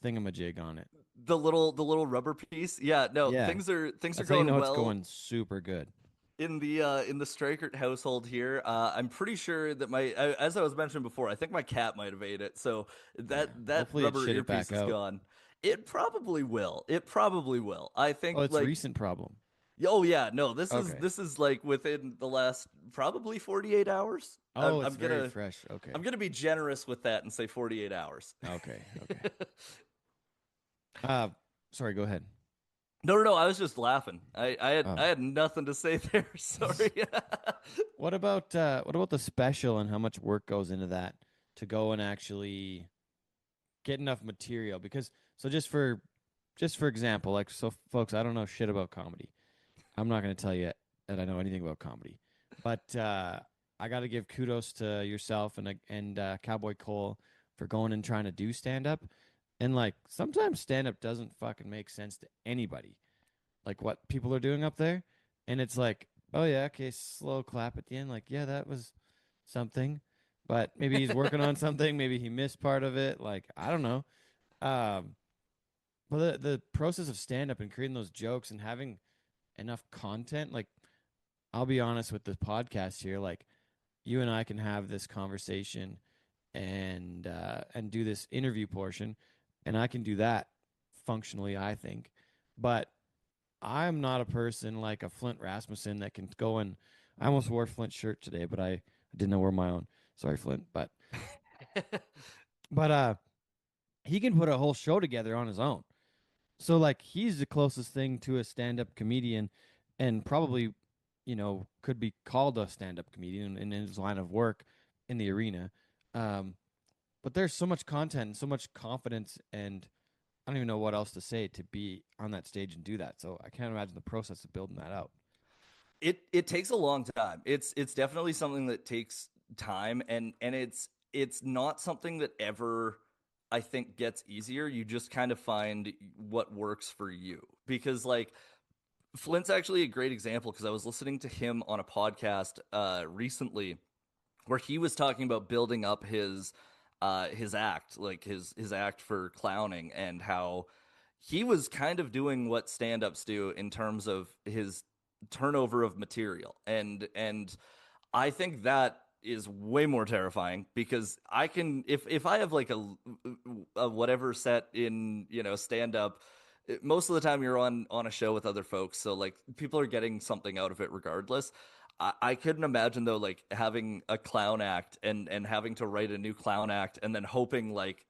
thingamajig on it. The little rubber piece. Yeah, no, Yeah, things are that's how you going know it's well going super good. in the Streichert household here. I'm pretty sure that as I was mentioning before, I think my cat might have ate it. So Yeah, that hopefully it rubber shit it earpiece back is out. gone. It probably will. It probably will. I Oh, think it's a like recent problem. oh yeah, no, this is Okay. this is like within the last probably 48 hours. Oh, it's very fresh. Okay. I'm gonna be generous with that and say 48 hours. Okay. Okay. Uh, sorry. Go ahead. No, no, no. I was just laughing. Oh. I had nothing to say there. Sorry. What about the special and how much work goes into that to go and actually get enough material? Because so just for example, like so folks, I don't know shit about comedy. I'm not going to tell you that I know anything about comedy, but I got to give kudos to yourself and Cowboy Cole for going and trying to do stand up. And like sometimes stand up doesn't fucking make sense to anybody. Like what people are doing up there, and it's like, oh yeah, okay, slow clap at the end. Like yeah, that was something, but maybe he's working on something. Maybe he missed part of it. Like I don't know. Um, but the process of stand up and creating those jokes and having enough content, like I'll be honest with the podcast here, like you and I can have this conversation and do this interview portion, and I can do that functionally, I think. But I'm not a person like a Flint Rasmussen that can go and I almost wore Flint's shirt today, but I didn't wear my own. Sorry, Flint. But he can put a whole show together on his own. So like he's the closest thing to a stand-up comedian and probably, could be called a stand-up comedian in his line of work in the arena. Um, but there's so much content and so much confidence and I don't even know what else to say to be on that stage and do that. So I can't imagine the process of building that out. It takes a long time. It's definitely something that takes time, and it's not something that ever I think gets easier. You just kind of find what works for you because like Flint's actually a great example because I was listening to him on a podcast recently where he was talking about building up his act, like his act for clowning, and how he was kind of doing what stand-ups do in terms of his turnover of material. And I think that is way more terrifying because I can if I have like a whatever set in, stand up, most of the time you're on a show with other folks, so like people are getting something out of it regardless. I couldn't imagine though, like having a clown act and having to write a new clown act and then hoping like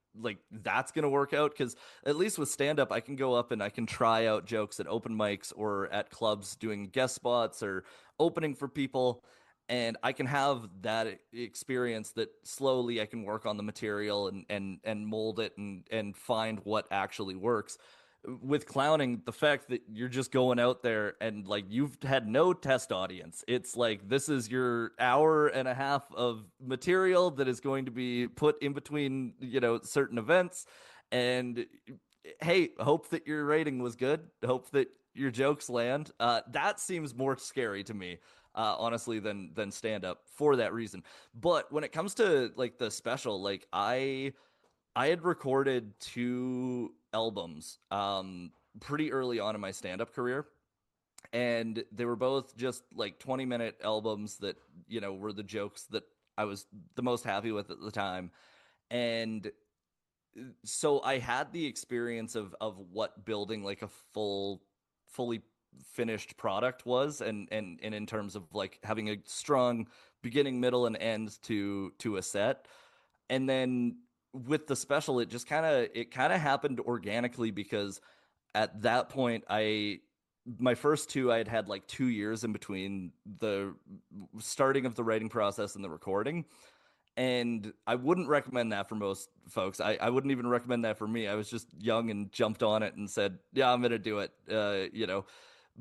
that's gonna work out because at least with stand up I can go up and I can try out jokes at open mics or at clubs doing guest spots or opening for people, and I can have that experience that slowly I can work on the material and mold it and find what actually works. With clowning, the fact that you're just going out there and like you've had no test audience, it's like this is your hour and a half of material that is going to be put in between, certain events. And hey, hope that your rating was good. Hope that your jokes land. That seems more scary to me, honestly, than stand up for that reason. But when it comes to like the special, like I had recorded two albums pretty early on in my stand-up career, and they were both just like 20-minute albums that, were the jokes that I was the most happy with at the time. And so I had the experience of what building like a fully finished product was, and in terms of like having a strong beginning, middle, and end to a set. And then with the special, it kind of happened organically because at that point my first two I had like 2 years in between the starting of the writing process and the recording. And I wouldn't recommend that for most folks. I wouldn't even recommend that for me. I was just young and jumped on it and said, yeah, I'm gonna do it.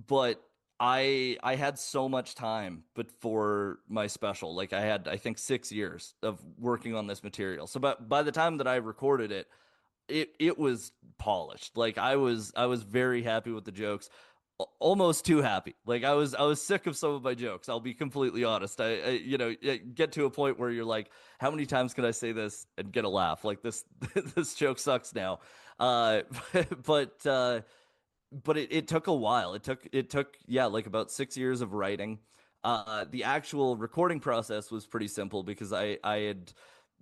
But I had so much time before my special. Like I had, I think, 6 years of working on this material. So by the time that I recorded it, it was polished. Like I was very happy with the jokes, almost too happy. Like I was sick of some of my jokes. I'll be completely honest. I get to a point where you're like, how many times can I say this and get a laugh? Like this this joke sucks now. Uh, but uh, but it took a while. It took yeah, like about 6 years of writing. The actual recording process was pretty simple because I had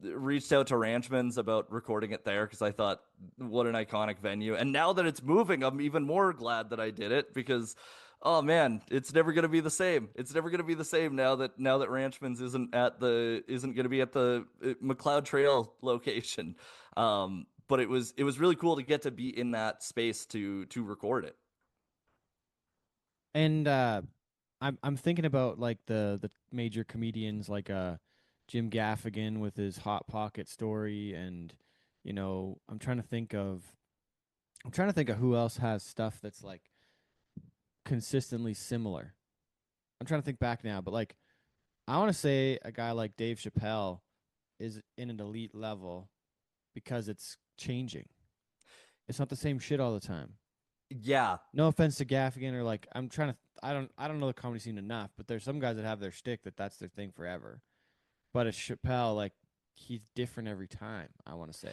reached out to Ranchman's about recording it there because I thought what an iconic venue. And now that it's moving, I'm even more glad that I did it because oh man, it's never gonna be the same. It's never gonna be the same now that Ranchman's isn't gonna be at the McLeod Trail location. But it was really cool to get to be in that space to record it. And I'm thinking about like the major comedians like Jim Gaffigan with his Hot Pocket story, and I'm trying to think of who else has stuff that's like consistently similar. I'm trying to think back now, but like I want to say a guy like Dave Chappelle is in an elite level because it's changing. It's not the same shit all the time. Yeah, No offense to Gaffigan or like I'm trying to I don't know the comedy scene enough, but there's some guys that have their shtick that's their thing forever. But it's Chappelle, like he's different every time, I want to say.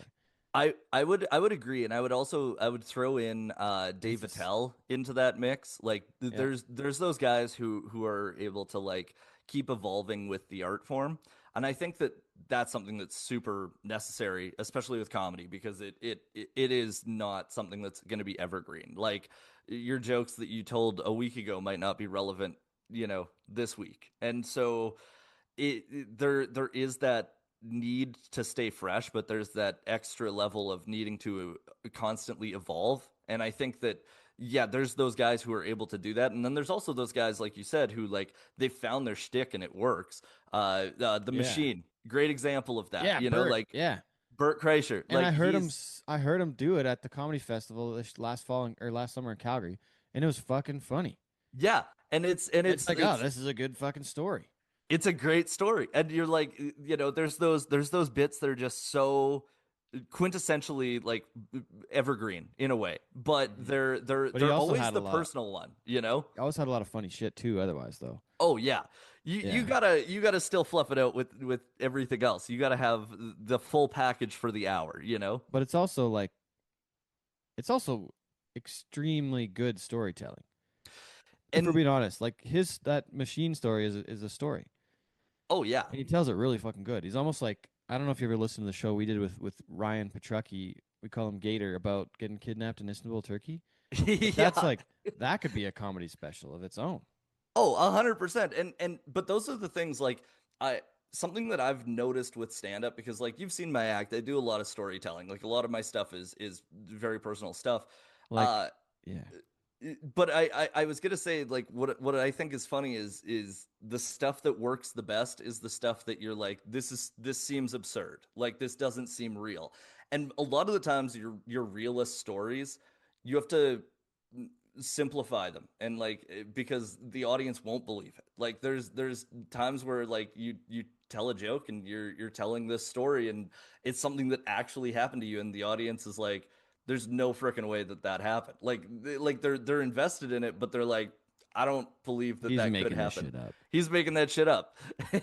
I would agree, and I would throw in Dave He's this, Attell into that mix. Like yeah. there's those guys who are able to like keep evolving with the art form, and I think that that's something that's super necessary, especially with comedy, because it is not something that's going to be evergreen. Like your jokes that you told a week ago might not be relevant, this week, and so there is that need to stay fresh, but there's that extra level of needing to constantly evolve. And I think that yeah, there's those guys who are able to do that, and then there's also those guys like you said who like they found their shtick and it works. The Yeah. Machine, great example of that. Yeah, Bert. Like Yeah. Bert Kreischer, And like he's I heard him do it at the comedy festival this last fall or last summer in Calgary, and it was fucking funny. yeah, and It's like, oh, this is a good fucking story. it's a great story, and you're like, there's those bits that are just so quintessentially like evergreen in a way, but Mhm. they're they're But he they're also always had a the lot. personal one. He always had a lot of funny shit too. Otherwise, though. Oh yeah, you Yeah. gotta still fluff it out with everything else. You gotta have the full package for the hour. But it's also extremely good storytelling. If we're And being honest, like his that machine story is a story, oh yeah. and he tells it really fucking good. He's almost like I don't know if you ever listened to the show we did with Ryan Petrucki. We call him Gator about getting kidnapped in Istanbul, Turkey. But that's Yeah. like that could be a comedy special of its own. Oh, 100%. And but those are the things like I something that I've noticed with stand up because like you've seen my act, I do a lot of storytelling. Like a lot of my stuff is very personal stuff. Like, Uh yeah, but I was gonna say like what I think is funny is the stuff that works the best is the stuff that you're like this seems absurd, like this doesn't seem real, and a lot of the times your realist stories you have to simplify them and like because the audience won't believe it. Like there's times where like you tell a joke and you're telling this story and it's something that actually happened to you and the audience is like there's no freaking way that happened. Like they're invested in it, but they're like, I don't believe that he's that could making this happen. shit up. He's making that shit up.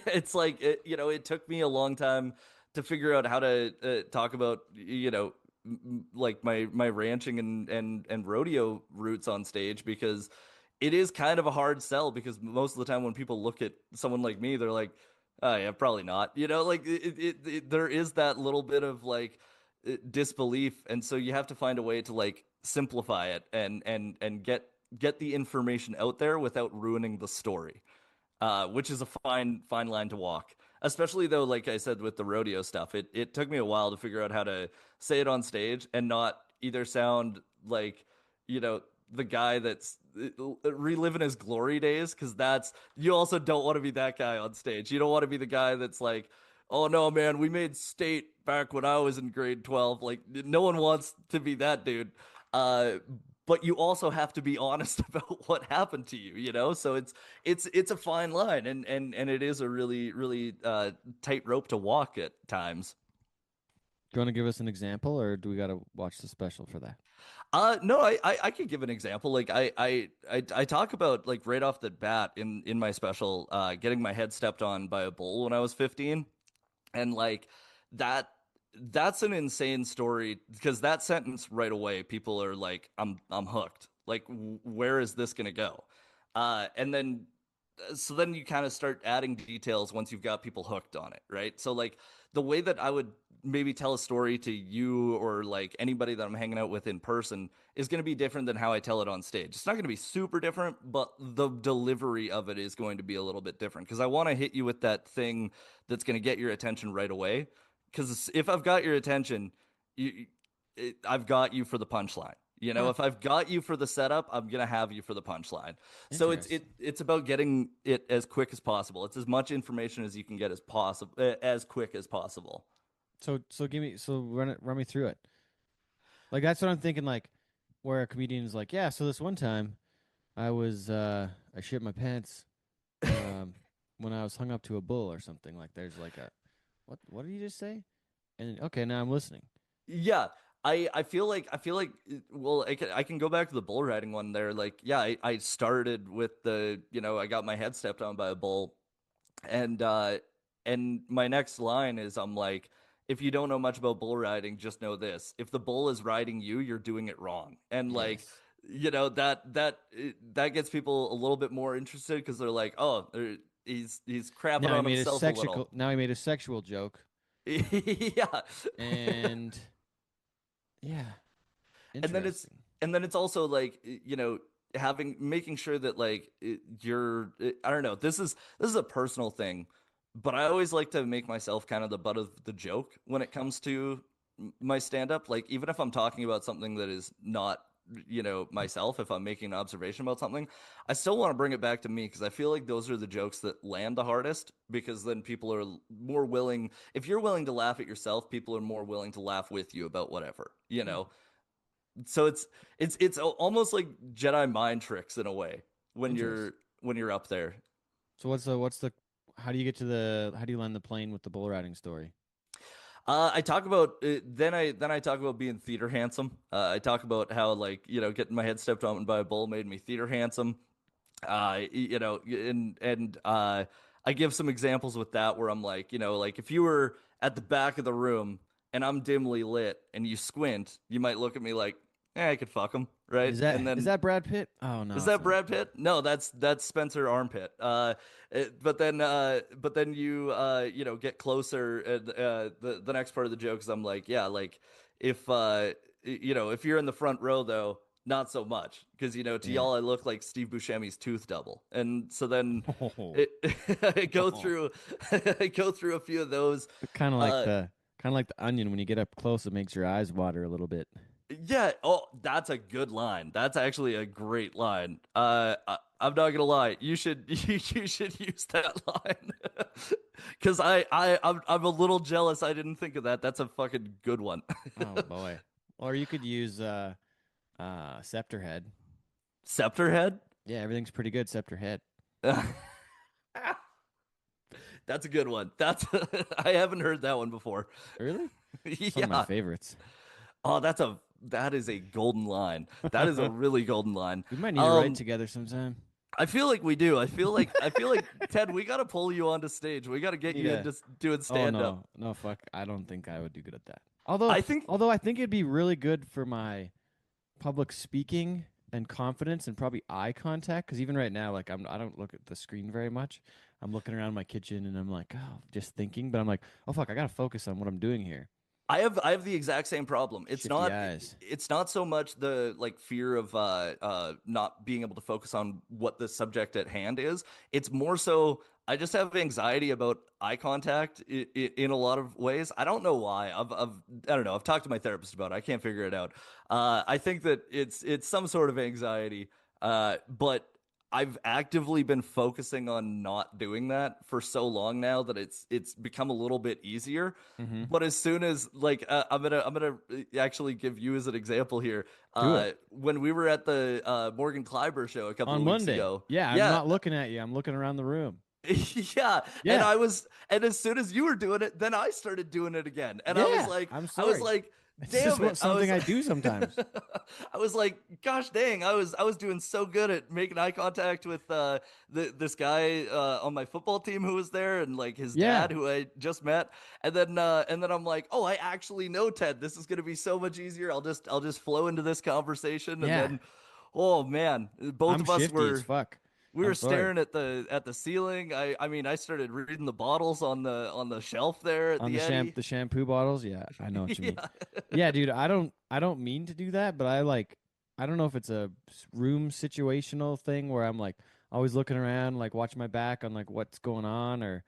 It's like it took me a long time to figure out how to talk about like my ranching and rodeo roots on stage because it is kind of a hard sell because most of the time when people look at someone like me, they're like, oh yeah, probably not. Like there is that little bit of like disbelief, and so you have to find a way to like simplify it and get the information out there without ruining the story, which is a fine line to walk. Especially though, like I said with the rodeo stuff, it took me a while to figure out how to say it on stage and not either sound like you know the guy that's reliving his glory days because that's you also don't want to be that guy on stage. You don't want to be the guy that's like oh no, man, we made state back when I was in grade 12. Like no one wants to be that dude. Uh, but you also have to be honest about what happened to you, you know? So it's a fine line and it is a really tight rope to walk at times. Do you want to give us an example, or do we got to watch the special for that? No, I could give an example. Like I talk about like right off the bat in my special, getting my head stepped on by a bull when I was 15. And like that that's an insane story because that sentence right away, people are like, I'm hooked. Like, where is this gonna go? And then so then you kind of start adding details once you've got people hooked on it, right? So like the way that I would maybe tell a story to you or like anybody that I'm hanging out with in person is going to be different than how I tell it on stage. It's not going to be super different, but the delivery of it is going to be a little bit different because I want to hit you with that thing that's going to get your attention right away. Because if I've got your attention, I've got you for the punchline. You know, Huh. if I've got you for the setup, I'm gonna have you for the punchline. So Interesting. it's about getting it as quick as possible. It's as much information as you can get as possible, as quick as possible. So give me run me through it. Like that's what I'm thinking. Like where a comedian is like, yeah. So this one time, I shit my pants, um, when I was hung up to a bull or something. Like there's like a what did you just say? And okay, now I'm listening. Yeah, I feel like well, I can go back to the bull riding one there. Like, yeah, I started with the I got my head stepped on by a bull, and my next line is I'm like, if you don't know much about bull riding, just know this: if the bull is riding you, you're doing it wrong. And like, Yes. that gets people a little bit more interested because they're like, oh, he's crapping on himself a little. Now he made a sexual joke, Yeah. and yeah, and then it's interesting. and then it's also like having making sure that like I don't know, this is a personal thing, but I always like to make myself kind of the butt of the joke when it comes to my stand up. Like even if I'm talking about something that is not myself, if I'm making an observation about something, I still want to bring it back to me because I feel like those are the jokes that land the hardest because then people are more willing, if you're willing to laugh at yourself, people are more willing to laugh with you about whatever, Hmm. so it's almost like Jedi mind tricks in a way Interesting. when you're up there. So what's the how do you land the plane with the bull riding story? I talk about then I talk about being theater handsome. I talk about how like getting my head stepped on by a bull made me theater handsome. And I give some examples with that where I'm like like if you were at the back of the room and I'm dimly lit and you squint, you might look at me like, I could fuck him, right? And Is then that Brad Pitt? Oh no, is it's that not. Brad Pitt? No, that's Spencer Armpit. But then you get closer. And the next part of the joke is I'm like, yeah, like if if you're in the front row though, not so much because to Yeah. y'all I look like Steve Buscemi's tooth double, and so then it, I go through I go through a few of those. Uh, Kind of like the onion. When you get up close, it makes your eyes water a little bit. Yeah. Oh, that's a good line. That's actually a great line. I'm not gonna lie. You should you should use that line because I'm a little jealous. I didn't think of that. That's a fucking good one. Oh boy. Or you could use scepter head. Scepter head. Yeah, everything's pretty good, scepter head. That's a good one. That's I haven't heard that one before. Really? It's one of my Yeah. favorites. Oh, that is a golden line. That is a really golden line. We might need to write Um, together sometime. I feel like we do. I feel like Ted, we got to pull you onto stage. We got to get Need you a into doing Oh stand up. no, no fuck. I don't think I would do good at that. I think Although I think it'd be really good for my public speaking and confidence and probably eye contact. Because even right now, like I don't look at the screen very much. I'm looking around my kitchen and I'm like, oh, just thinking. But I'm like, oh fuck, I gotta focus on what I'm doing here. I have the exact same problem. Shifty eyes. It's not so much the like fear of not being able to focus on what the subject at hand is. It's more so I just have anxiety about eye contact in a lot of ways. I don't know why. I don't know. I've talked to my therapist about it. I can't figure it out. I think that it's some sort of anxiety. But I've actively been focusing on not doing that for so long now that it's become a little bit easier. Mm-hmm. But as soon as like I'm gonna actually give you as an example here. Do it. When we were at the Morgan Kleiber show a couple On of weeks Monday. ago, Yeah, I'm yeah, not looking at you. I'm looking around the room. yeah, Yeah. and as soon as you were doing it, then I started doing it again, and Yeah. I'm I was sorry. like, It's just damn it, something I do sometimes. I was like, gosh dang, I was doing so good at making eye contact with this guy on my football team who was there, and like his Yeah. dad who I just met, and then I'm like, oh, I actually know Ted. This is gonna be so much easier. I'll just flow into this conversation, and Yeah. then, oh man, both I'm of us shifty as were fuck. we were I'm sorry. staring at the ceiling. I mean, I started reading the bottles on the shelf there at On the Eddy. the shampoo bottles, yeah, I know what you mean. Yeah. Yeah, dude, I don't mean to do that, but I don't know if it's a room situational thing where I'm like always looking around, like watching my back on like what's going on, or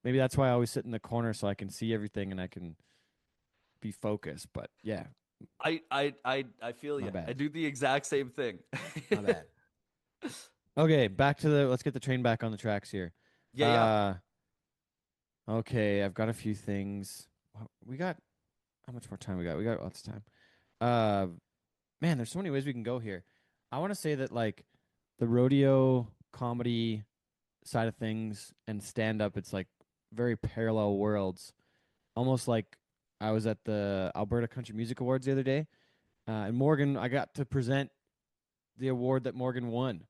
maybe that's why I always sit in the corner so I can see everything and I can be focused. But yeah, I feel my you. I bad. do the exact same thing. My bad. Okay, back to the let's get the train back on the tracks here. Yeah, yeah. Uh okay, I've got a few things. We got how much more time we got? We got lots of time. Uh Man, there's so many ways we can go here. I want to say that like the rodeo comedy side of things and stand up, it's like very parallel worlds. Almost like I was at the Alberta Country Music Awards the other day, and Morgan, I got to present the award that Morgan won.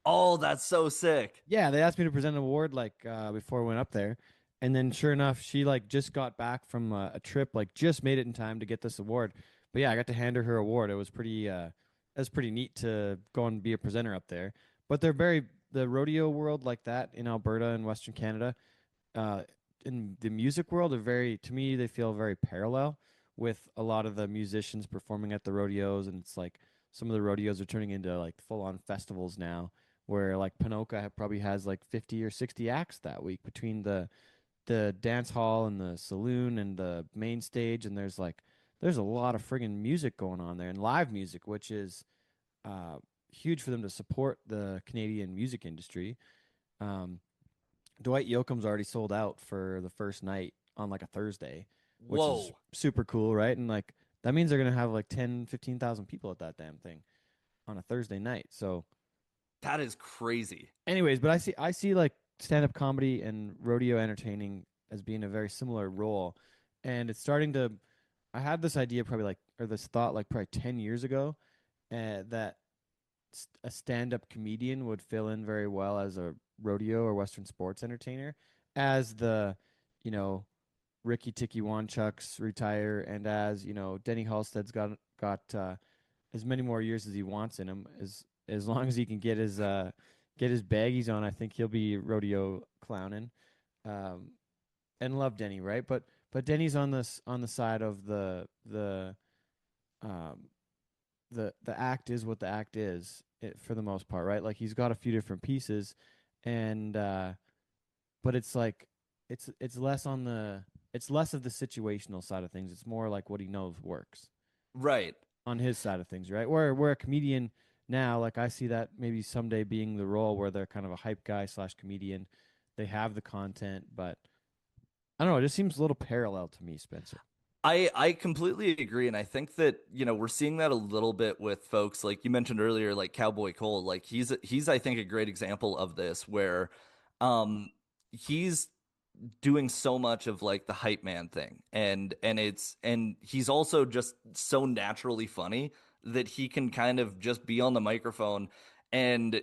Oh, that's so sick. Yeah, they asked me to present an award like before I went up there, and then sure enough, she like just got back from a trip, like just made it in time to get this award. But yeah, I got to hand her award. It was pretty neat to go and be a presenter up there. But they're very the rodeo world like that in Alberta and Western Canada. Uh, in the music world are very to me they feel very parallel with a lot of the musicians performing at the rodeos, and it's like some of the rodeos are turning into like full on festivals now where like probably has like 50 or 60 acts that week between the dance hall and the saloon and the main stage, and there's a lot of friggin' music going on there and live music, which is uh huge for them to support the Canadian music industry. um Dwight Yoakam's already sold out for the first night on like a Thursday, which is Whoa. super cool, right? And like that means they're gonna have like 10, 15,000 people at that damn thing on a Thursday night. So That is crazy. anyways, but I see like stand up comedy and rodeo entertaining as being a very similar role. And it's starting to I had this idea probably like or this thought like probably 10 years ago, that a stand up comedian would fill in very well as a rodeo or Western sports entertainer, as the, you know, Ricky Tikki Wanchucks retire, and as, Denny Halstead's got as many more years as he wants in him, as long as he can get his baggies on, I think he'll be rodeo clowning. Um, and love Denny, right? But Denny's on the side of um the act is what the act is, for the most part, right? Like he's got a few different pieces, and but it's like it's less on the it's less of the situational side of things. It's more like what he knows works Right. on his side of things, right? Where a comedian now, like I see that maybe someday being the role where they're kind of a hype guy slash comedian. They have the content, but I don't know. It just seems a little parallel to me, Spencer. I completely agree, and I think that we're seeing that a little bit with folks like you mentioned earlier, like Cowboy Cole. Like he's I think a great example of this, where um he's doing so much of like the hype man thing, and he's also just so naturally funny that he can kind of just be on the microphone and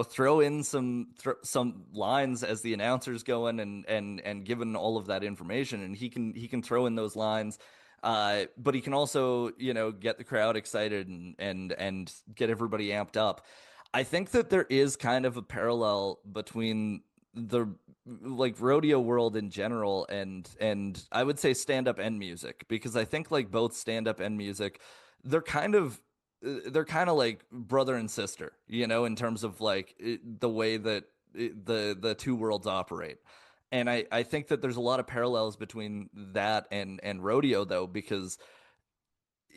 throw in some lines as the announcer's going, and given all of that information, and he can throw in those lines, but he can also get the crowd excited and get everybody amped up. I think that there is kind of a parallel between the like rodeo world in general and I would say stand up and music, because I think like both stand up and music, they're kind of they're kind of like brother and sister, in terms of like the way that the two worlds operate. And I think that there's a lot of parallels between that and rodeo though, because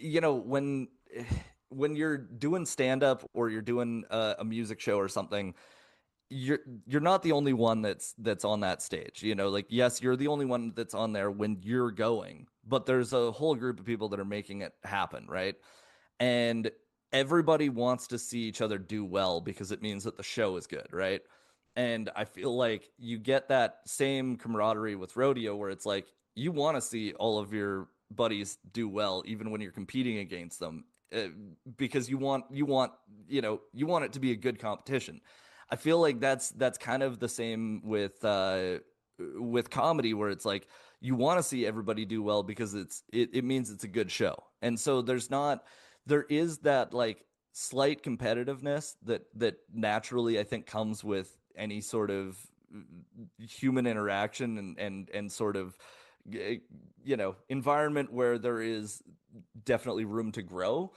when when you're doing stand up or you're doing a music show or something, you're not the only one that's on that stage. You know, like yes, you're the only one that's on there when you're going, but there's a whole group of people that are making it happen, right? And everybody wants to see each other do well because it means that the show is good, right? And I feel like you get that same camaraderie with rodeo where it's like you want to see all of your buddies do well even when you're competing against them, because you want it to be a good competition. I feel like that's kind of the same with comedy where it's like you want to see everybody do well because it means it's a good show. And so there is that like slight competitiveness that naturally I think comes with any sort of human interaction and sort of environment where there is definitely room to grow.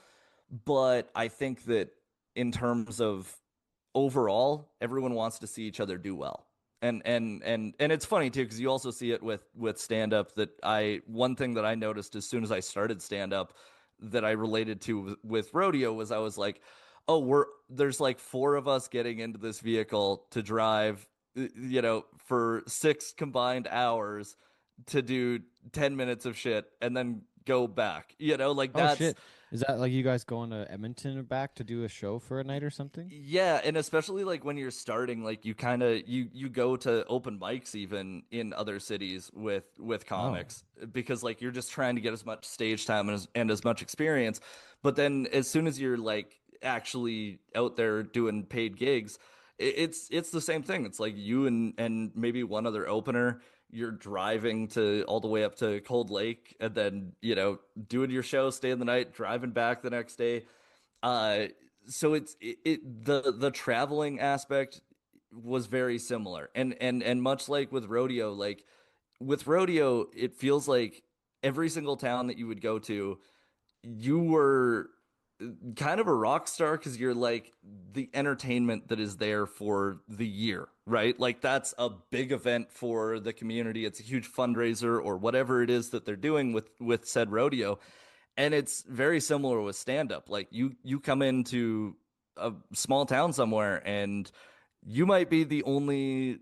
But I think that in terms of overall, everyone wants to see each other do well. And it's funny too because you also see it with stand up that I one thing that I noticed as soon as I started stand up that I related to with rodeo was I was like, oh, there's like four of us getting into this vehicle to drive, for 6 combined hours to do 10 minutes of shit and then go back. Like Oh that's shit. Is that like you guys going to Edmonton or back to do a show for a night or something? yeah, and especially like when you're starting, like you kind of you go to open mics even in other cities with Oh. comics because like you're just trying to get as much stage time and as much experience. But then as soon as you're like actually out there doing paid gigs, it's the same thing. It's like you and maybe one other opener. You're driving to all the way up to Cold Lake and then, doing your show, staying the night, driving back the next day. Uh, so the traveling aspect was very similar, and much like with rodeo, it feels like every single town that you would go to, you were kind of a rock star because you're like the entertainment that is there for the year, right? Like that's a big event for the community. It's a huge fundraiser or whatever it is that they're doing with said rodeo. And it's very similar with stand up. Like you come into a small town somewhere and you might be the only,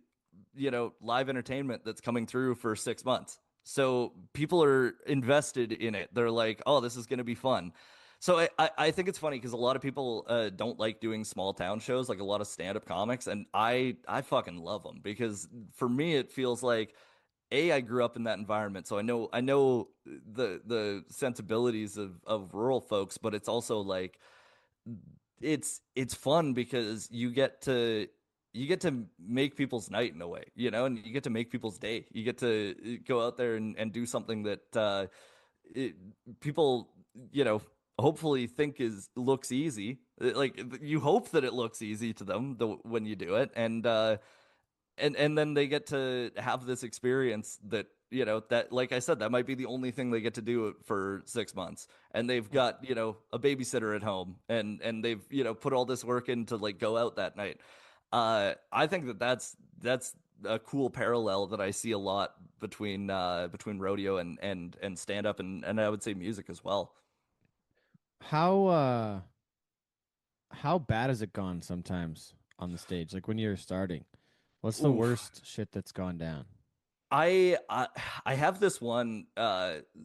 live entertainment that's coming through for 6 months. So people are invested in it. They're like, oh, this is going to be fun. So I think it's funny because a lot of people don't like doing small town shows, like a lot of stand-up comics, and I fucking love them because for me it feels like I grew up in that environment, so I know the sensibilities of rural folks, but it's also like it's fun because you get to make people's night in a way, and you get to make people's day. You get to go out there and do something that it, people, hopefully think is looks easy. Like you hope that it looks easy to them when you do it, and then they get to have this experience that that like I said that might be the only thing they get to do for 6 months, and they've got a babysitter at home, and they've put all this work in to like go out that night. I think that's a cool parallel that I see a lot between rodeo and stand up and I would say music as well. How how bad has it gone sometimes on the stage? Like when you're starting, what's the Oof. worst shit that's gone down? I have this one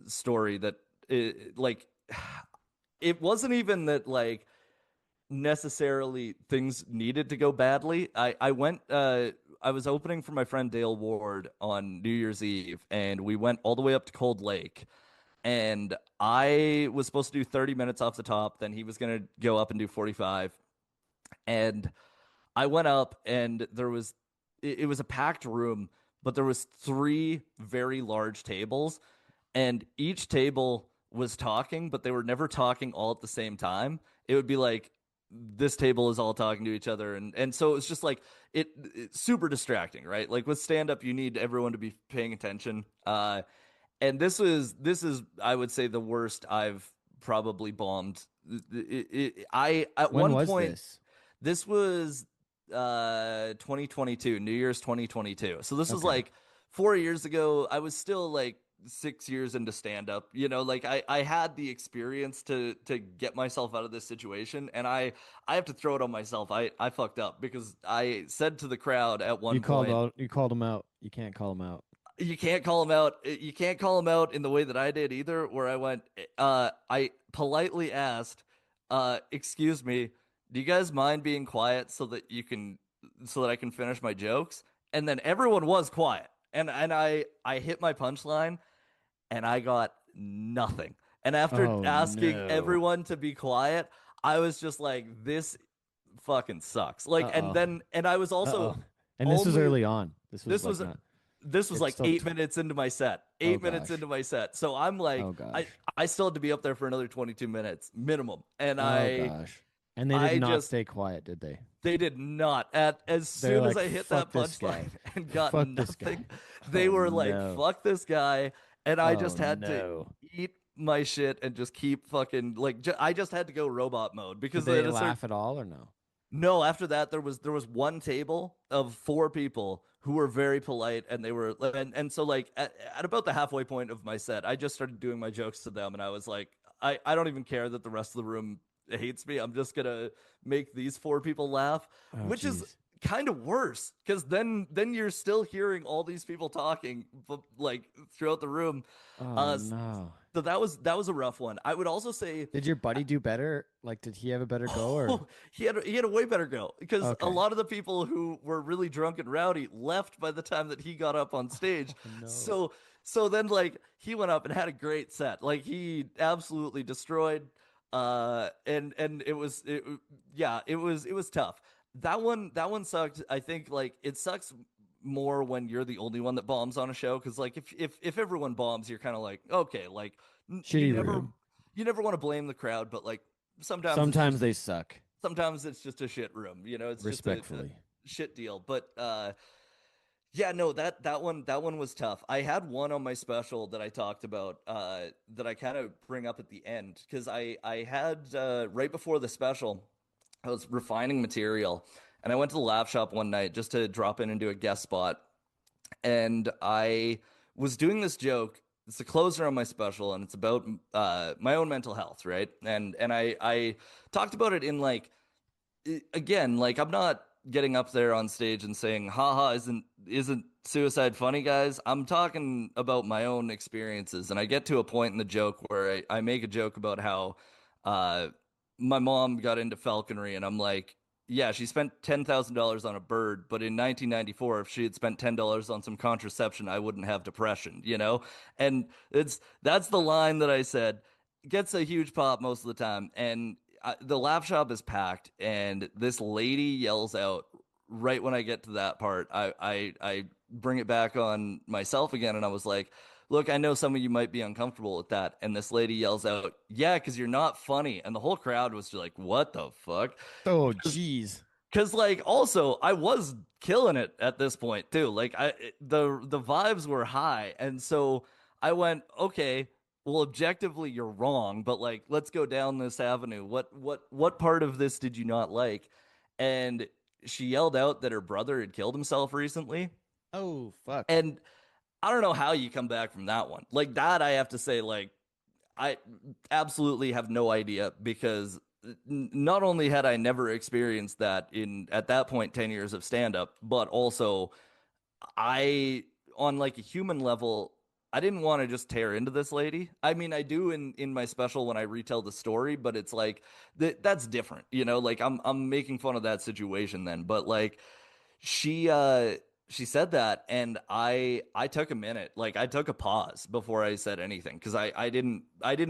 story that like it wasn't even that like necessarily things needed to go badly. I was opening for my friend Dale Ward on New Year's Eve and we went all the way up to Cold Lake and I was supposed to do 30 minutes off the top, then he was going to go up and do 45 and I went up and it was a packed room, but there was three very large tables, and each table was talking, but they were never talking all at the same time. It would be like this table is all talking to each other, and so it's just like it's super distracting, right? Like with stand up, you need everyone to be paying attention. And this is I would say the worst I've probably bombed. I at When one was point this? this was 2022, New Year's 2022. So this was Okay. like 4 years ago. I was still like 6 years into stand up, you know, like I had the experience to get myself out of this situation, and I have to throw it on myself. I fucked up because I said to the crowd at one point, you called him out. You can't call him out. you can't call him out. You can't call him out in the way that I did either, where I went, I politely asked, excuse me, do you guys mind being quiet so that I can finish my jokes? And then everyone was quiet. And I hit my punchline and I got nothing. And after asking everyone to be quiet, I was just like, this fucking sucks. Like, and I was also, and this was early on. This was like 8 minutes into my set. 8 minutes into my set. So I'm like, I still had to be up there for another 22 minutes minimum. And and they did not stay quiet, did they? They did not. As soon as I hit that punchline and got nothing, they were like, fuck this guy. And I just had to eat my shit and just keep fucking like, I just had to go robot mode because did they laugh at all or no? No, after that there was one table of 4 people who were very polite, and they were and so like at about the halfway point of my set, I just started doing my jokes to them, and I was like, I don't even care that the rest of the room hates me. I'm just gonna make these 4 people laugh, which is kind of worse because then you're still hearing all these people talking like throughout the room. No. So that was a rough one. I would also say, did your buddy do better? Like, did he have a better go? Or he had a way better go because a lot of the people who were really drunk and rowdy left by the time that he got up on stage. So then like he went up and had a great set. Like he absolutely destroyed. And it was tough. That one sucked. I think like it sucks more when you're the only one that bombs on a show, because like if everyone bombs, you're kind of like, okay, like you never want to blame the crowd, but like sometimes they suck. Sometimes it's just a shit room, you know. It's respectfully just a shit deal. But yeah, no, that one was tough. I had one on my special that I talked about that I kind of bring up at the end, because I had right before the special, I was refining material, and I went to the laugh shop one night just to drop in and do a guest spot. And I was doing this joke. It's a closer on my special, and it's about my own mental health, right? And I talked about it in like, again, like I'm not getting up there on stage and saying, haha, isn't suicide funny, guys? I'm talking about my own experiences. And I get to a point in the joke where I make a joke about how my mom got into falconry, and I'm like, yeah, she spent $10,000 on a bird, but in 1994, if she had spent $10 on some contraception, I wouldn't have depression, you know? And that's the line that I said. Gets a huge pop most of the time, and the laugh shop is packed, and this lady yells out right when I get to that part. I bring it back on myself again, and I was like, look, I know some of you might be uncomfortable with that. And this lady yells out, yeah, because you're not funny. And the whole crowd was just like, what the fuck? Oh, jeez. Because like also I was killing it at this point too. Like the vibes were high, and so I went, okay, well, objectively you're wrong, but like let's go down this avenue. What part of this did you not like? And she yelled out that her brother had killed himself recently. Oh, fuck. And I don't know how you come back from that one. Like that, I have to say, like, I absolutely have no idea, because not only had I never experienced that at that point 10 years of stand up, but also I, on like a human level, I didn't want to just tear into this lady. I mean, I do in my special when I retell the story, but it's like that's different, you know, like I'm making fun of that situation then, but like she said that, and I took a minute, like I took a pause before I said anything, because I didn't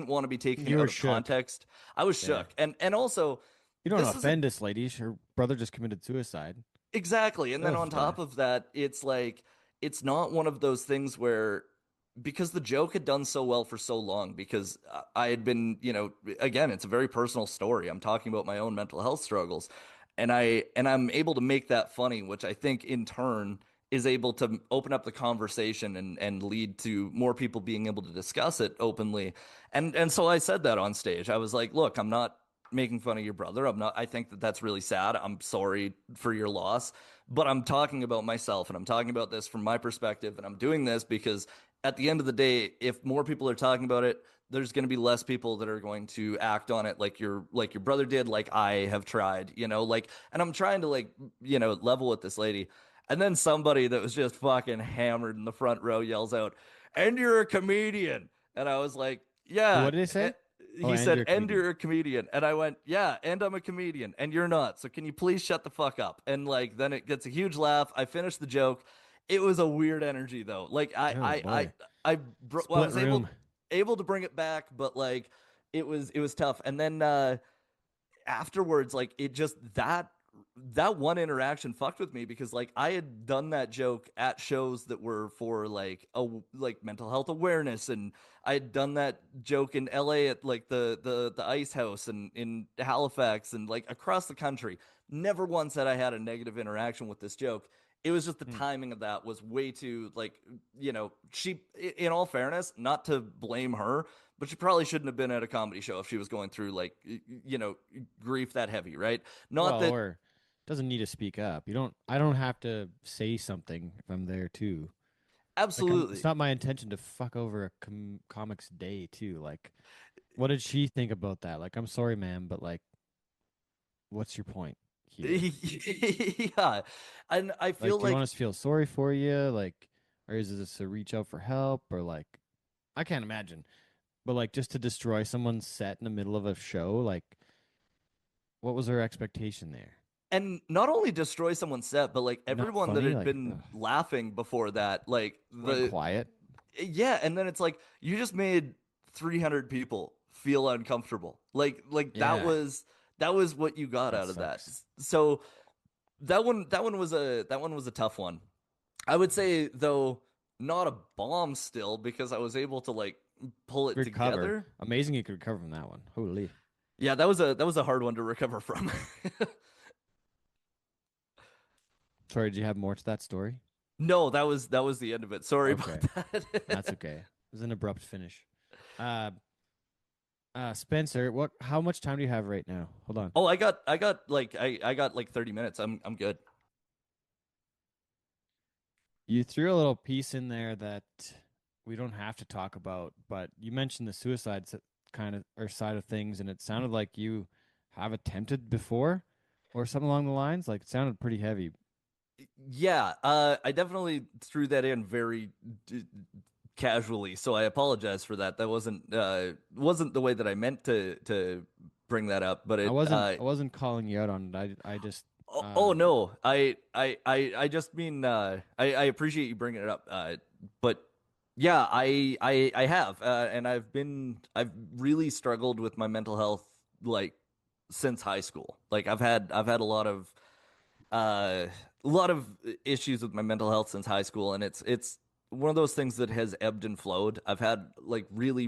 want to be taken out of context. I was shook, and also you don't offend this lady. Her brother just committed suicide. Exactly, and then on top of that, it's like it's not one of those things where, because the joke had done so well for so long, because I had been, you know, again, it's a very personal story. I'm talking about my own mental health struggles, and I'm able to make that funny, which I think in turn is able to open up the conversation and lead to more people being able to discuss it openly. And so I said that on stage. I was like, look, I'm not making fun of your brother. I think that that's really sad. I'm sorry for your loss, but I'm talking about myself, and I'm talking about this from my perspective. And I'm doing this because at the end of the day, if more people are talking about it, there's going to be less people that are going to act on it like your brother did, like I have tried, like, and I'm trying to like, level with this lady. And then somebody that was just fucking hammered in the front row yells out, "And you're a comedian." And I was like, "Yeah." What did they say? Oh, He and said, you're a "And comedian. you're a comedian." And I went, "Yeah, and I'm a comedian, and you're not. So can you please shut the fuck up?" And like, then it gets a huge laugh. I finished the joke. It was a weird energy though. Like Oh boy. I Split was room. able to bring it back, but like it was tough. And then afterwards, like it just that one interaction fucked with me because like I had done that joke at shows that were for like like mental health awareness, and I had done that joke in LA at like the Ice House and in Halifax and like across the country. Never once had I had a negative interaction with this joke. It was just the timing of that was way too like, she, in all fairness, not to blame her, but she probably shouldn't have been at a comedy show if she was going through like, grief that heavy, right? Not Well, that, or doesn't need to speak up. You don't. I don't have to say something if I'm there too. Like it's absolutely. not my intention to fuck over a comic's day too. Like, what did she think about that? Like, I'm sorry, ma'am, but like, what's your point here? Yeah. And I Like, feel do you want like us to feel sorry for you? Like, or is this to reach out for help? Or like, I can't imagine. But like, just to destroy someone's set in the middle of a show, like, what was her expectation there? and not only destroy someone's set, but like You're not everyone that funny. had Like, been laughing before that, like went the quiet. yeah, and then it's like you just made 300 people feel uncomfortable. Like Yeah, that was what you got that out of that. sucks. So that one was a tough one. I would say though, not a bomb still because I was able to like pull it Recover. together. Amazing you could recover from that one. Holy. Yeah, that was a hard one to recover from. Sorry, did you have more to that story? No, that was the end of it. Sorry about Okay. That's that. okay. It was an abrupt finish. Uh Spencer, how much time do you have right now? Hold on. Oh, I got like 30 minutes. I'm good. You threw a little piece in there that we don't have to talk about, but you mentioned the suicide kind of or side of things, and it sounded like you have attempted before or something along the lines. Like it sounded pretty heavy. Yeah, I definitely threw that in very casually, so I apologize for that. That wasn't the way that I meant to bring that up, but I it wasn't I wasn't calling you out on it. I just oh no, I just mean I appreciate you bringing it up. But yeah, I have, and I've really struggled with my mental health like since high school. Like I've had a lot of issues with my mental health since high school, and it's one of those things that has ebbed and flowed. I've had like really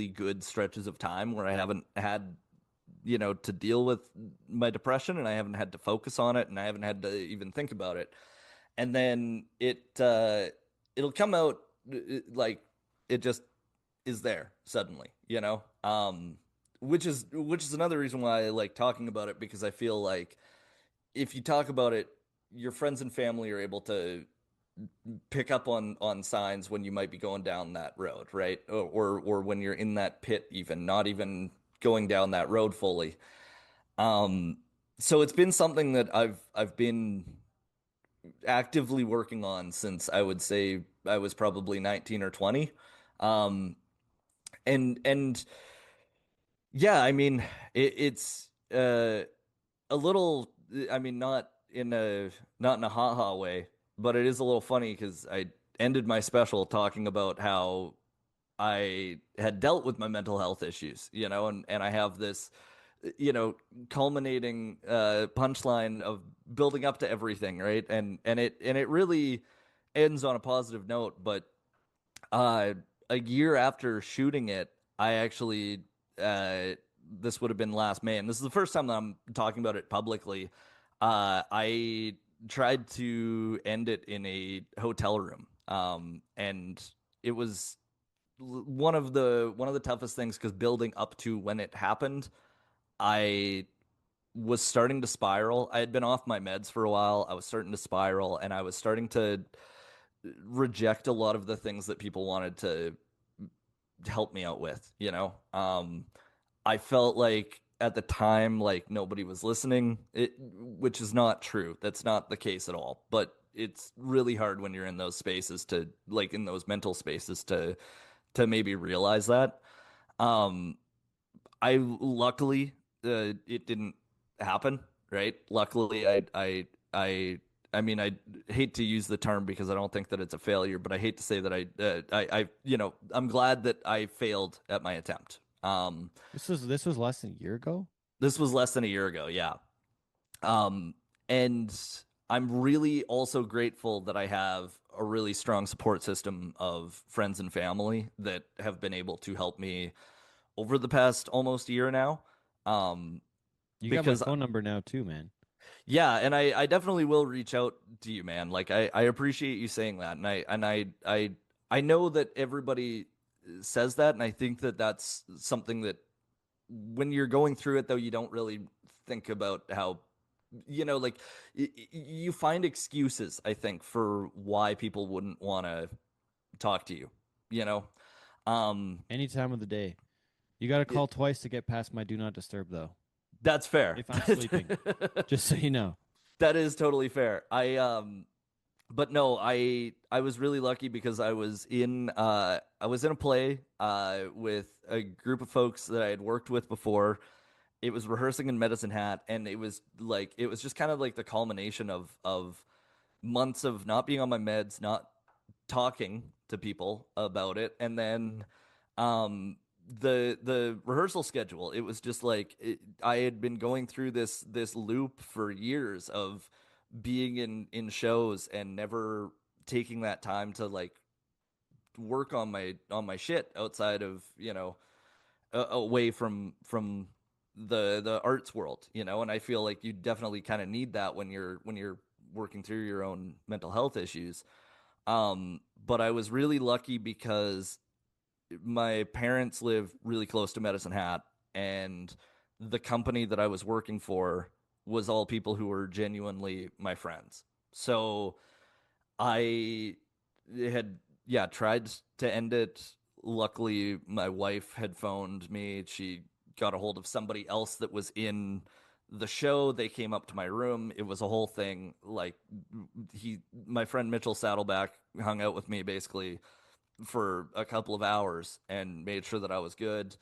good stretches of time where I haven't had, to deal with my depression, and I haven't had to focus on it, and I haven't had to even think about it. And then it'll come out like it just is there suddenly, which is another reason why I like talking about it, because I feel like if you talk about it, your friends and family are able to pick up on signs when you might be going down that road, right? Or when you're in that pit, even not even going down that road fully. Um, so it's been something that I've been actively working on since I would say I was probably 19 or 20. Um, and yeah, I mean it's a little, I mean, not in a ha-ha way, but it is a little funny because I ended my special talking about how I had dealt with my mental health issues, and I have this, culminating punchline of building up to everything, right? And it really ends on a positive note, but uh, a year after shooting it, I actually this would have been last May, and this is the first time that I'm talking about it publicly. I tried to end it in a hotel room, and it was one of the toughest things because building up to when it happened, I was starting to spiral. I had been off my meds for a while. I was starting to spiral, and I was starting to reject a lot of the things that people wanted to help me out with, you know? I felt like at the time, like nobody was listening, which is not true. That's not the case at all. But it's really hard when you're in those spaces to like in those mental spaces to maybe realize that. Um, I luckily it didn't happen, right? Luckily, I mean, I hate to use the term because I don't think that it's a failure, but I hate to say that you know, I'm glad that I failed at my attempt. This was less than a year ago. This was less than a year ago, yeah. Um, and I'm really also grateful that I have a really strong support system of friends and family that have been able to help me over the past almost year now. Um, You got my because phone number now too, man. yeah, and I definitely will reach out to you, man. Like I appreciate you saying that, and I know that everybody says that, and I think that that's something that when you're going through it, though, you don't really think about how, you know, like you find excuses, I think, for why people wouldn't want to talk to you, you know? Any time of the day. You got to call twice to get past my do not disturb, though. That's fair. If I'm sleeping, just so you know. That is totally fair. But no, I was really lucky because I was in a play with a group of folks that I had worked with before. It was rehearsing in Medicine Hat, and it was just kind of like the culmination of months of not being on my meds, not talking to people about it, and then the rehearsal schedule. It was just like I had been going through this loop for years of being in shows and never taking that time to like work on my shit outside of, you know, away from the arts world, you know. And I feel like you definitely kind of need that when you're working through your own mental health issues. But I was really lucky because my parents live really close to Medicine Hat, and the company that I was working for was all people who were genuinely my friends. So I had, yeah, tried to end it. Luckily, my wife had phoned me. She got a hold of somebody else that was in the show. They came up to my room. It was a whole thing. Like my friend Mitchell Saddleback hung out with me basically for a couple of hours and made sure that I was good.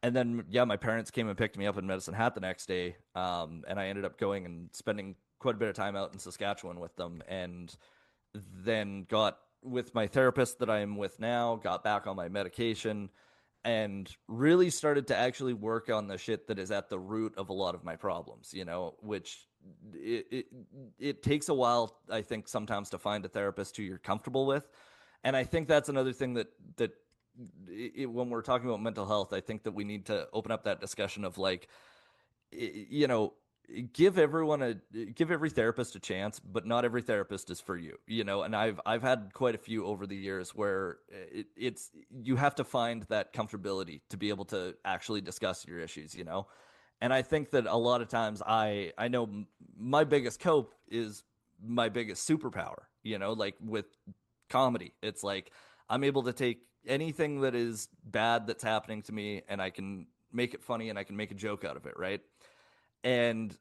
And then, yeah, my parents came and picked me up in Medicine Hat the next day. And I ended up going and spending quite a bit of time out in Saskatchewan with them. And then got with my therapist that I am with now, got back on my medication, and really started to actually work on the shit that is at the root of a lot of my problems, you know, which it, it, it takes a while, I think, sometimes to find a therapist who you're comfortable with. And I think that's another thing when we're talking about mental health, I think that we need to open up that discussion of like, you know, give give every therapist a chance, but not every therapist is for you, you know. And I've had quite a few over the years where it's you have to find that comfortability to be able to actually discuss your issues, you know. And I think that a lot of times I know my biggest cope is my biggest superpower, you know, like with comedy. It's like I'm able to take anything that is bad that's happening to me and I can make it funny and I can make a joke out of it, right? And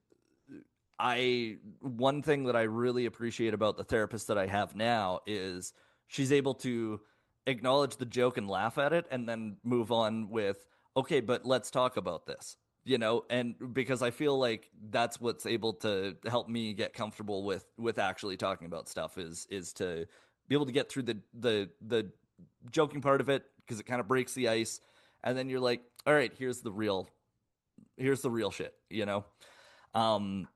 one thing that I really appreciate about the therapist that I have now is she's able to acknowledge the joke and laugh at it and then move on with, okay, but let's talk about this, you know. And because I feel like that's what's able to help me get comfortable with actually talking about stuff is to be able to get through the joking part of it because it kind of breaks the ice, and then you're like, all right, here's the real shit, you know. Um,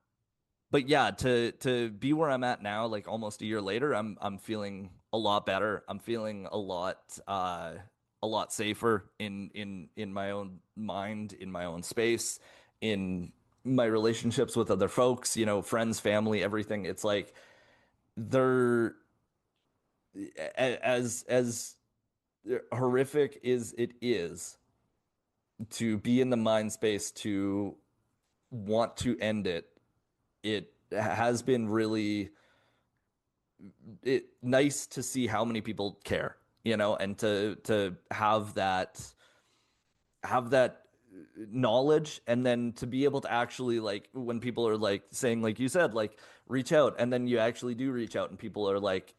but yeah, to be where I'm at now, like almost a year later, I'm feeling a lot better. I'm feeling a lot safer in my own mind, in my own space, in my relationships with other folks, you know, friends, family, everything. It's like they're as horrific as it is to be in the mind space to want to end it. It has been really nice to see how many people care, you know, and to have that knowledge, and then to be able to actually, like, when people are like saying, like you said, like, reach out, and then you actually do reach out and people are like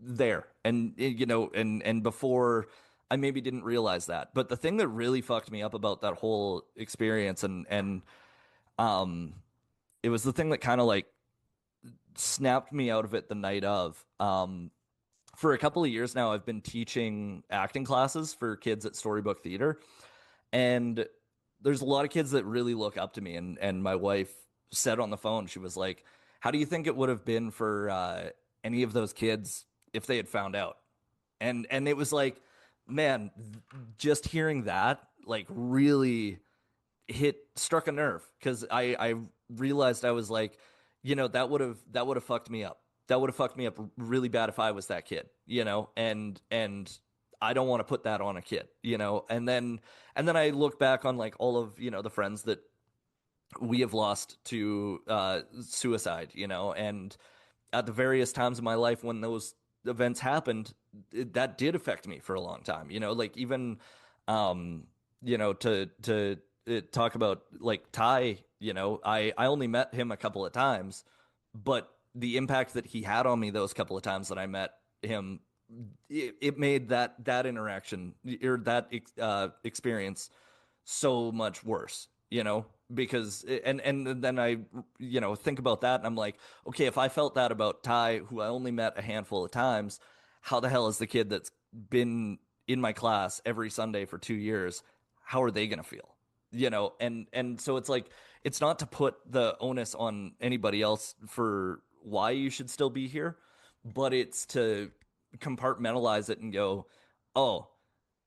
there, and you know, and before I maybe didn't realize that. But the thing that really fucked me up about that whole experience, and um it was the thing that kind of like snapped me out of it the night of, for a couple of years now I've been teaching acting classes for kids at Storybook Theater. And there's a lot of kids that really look up to me. And my wife said on the phone, she was like, "How do you think it would have been for any of those kids if they had found out?" And it was like, man, just hearing that like really struck a nerve, because I realized, I was like, you know, that would have fucked me up. That would have fucked me up really bad if I was that kid, you know, and I don't want to put that on a kid, you know. And then I look back on like all of, you know, the friends that we have lost to suicide, you know, and at the various times in my life when those events happened, that did affect me for a long time, you know, like even, um, you know, to talk about like Ty, you know, I only met him a couple of times, but the impact that he had on me those couple of times that I met him, it made that interaction or that experience so much worse, you know, because and then I, you know, think about that and I'm like, okay, if I felt that about Ty, who I only met a handful of times, how the hell is the kid that's been in my class every Sunday for 2 years, how are they gonna feel? You know, and so it's like, it's not to put the onus on anybody else for why you should still be here, but it's to compartmentalize it and go, oh,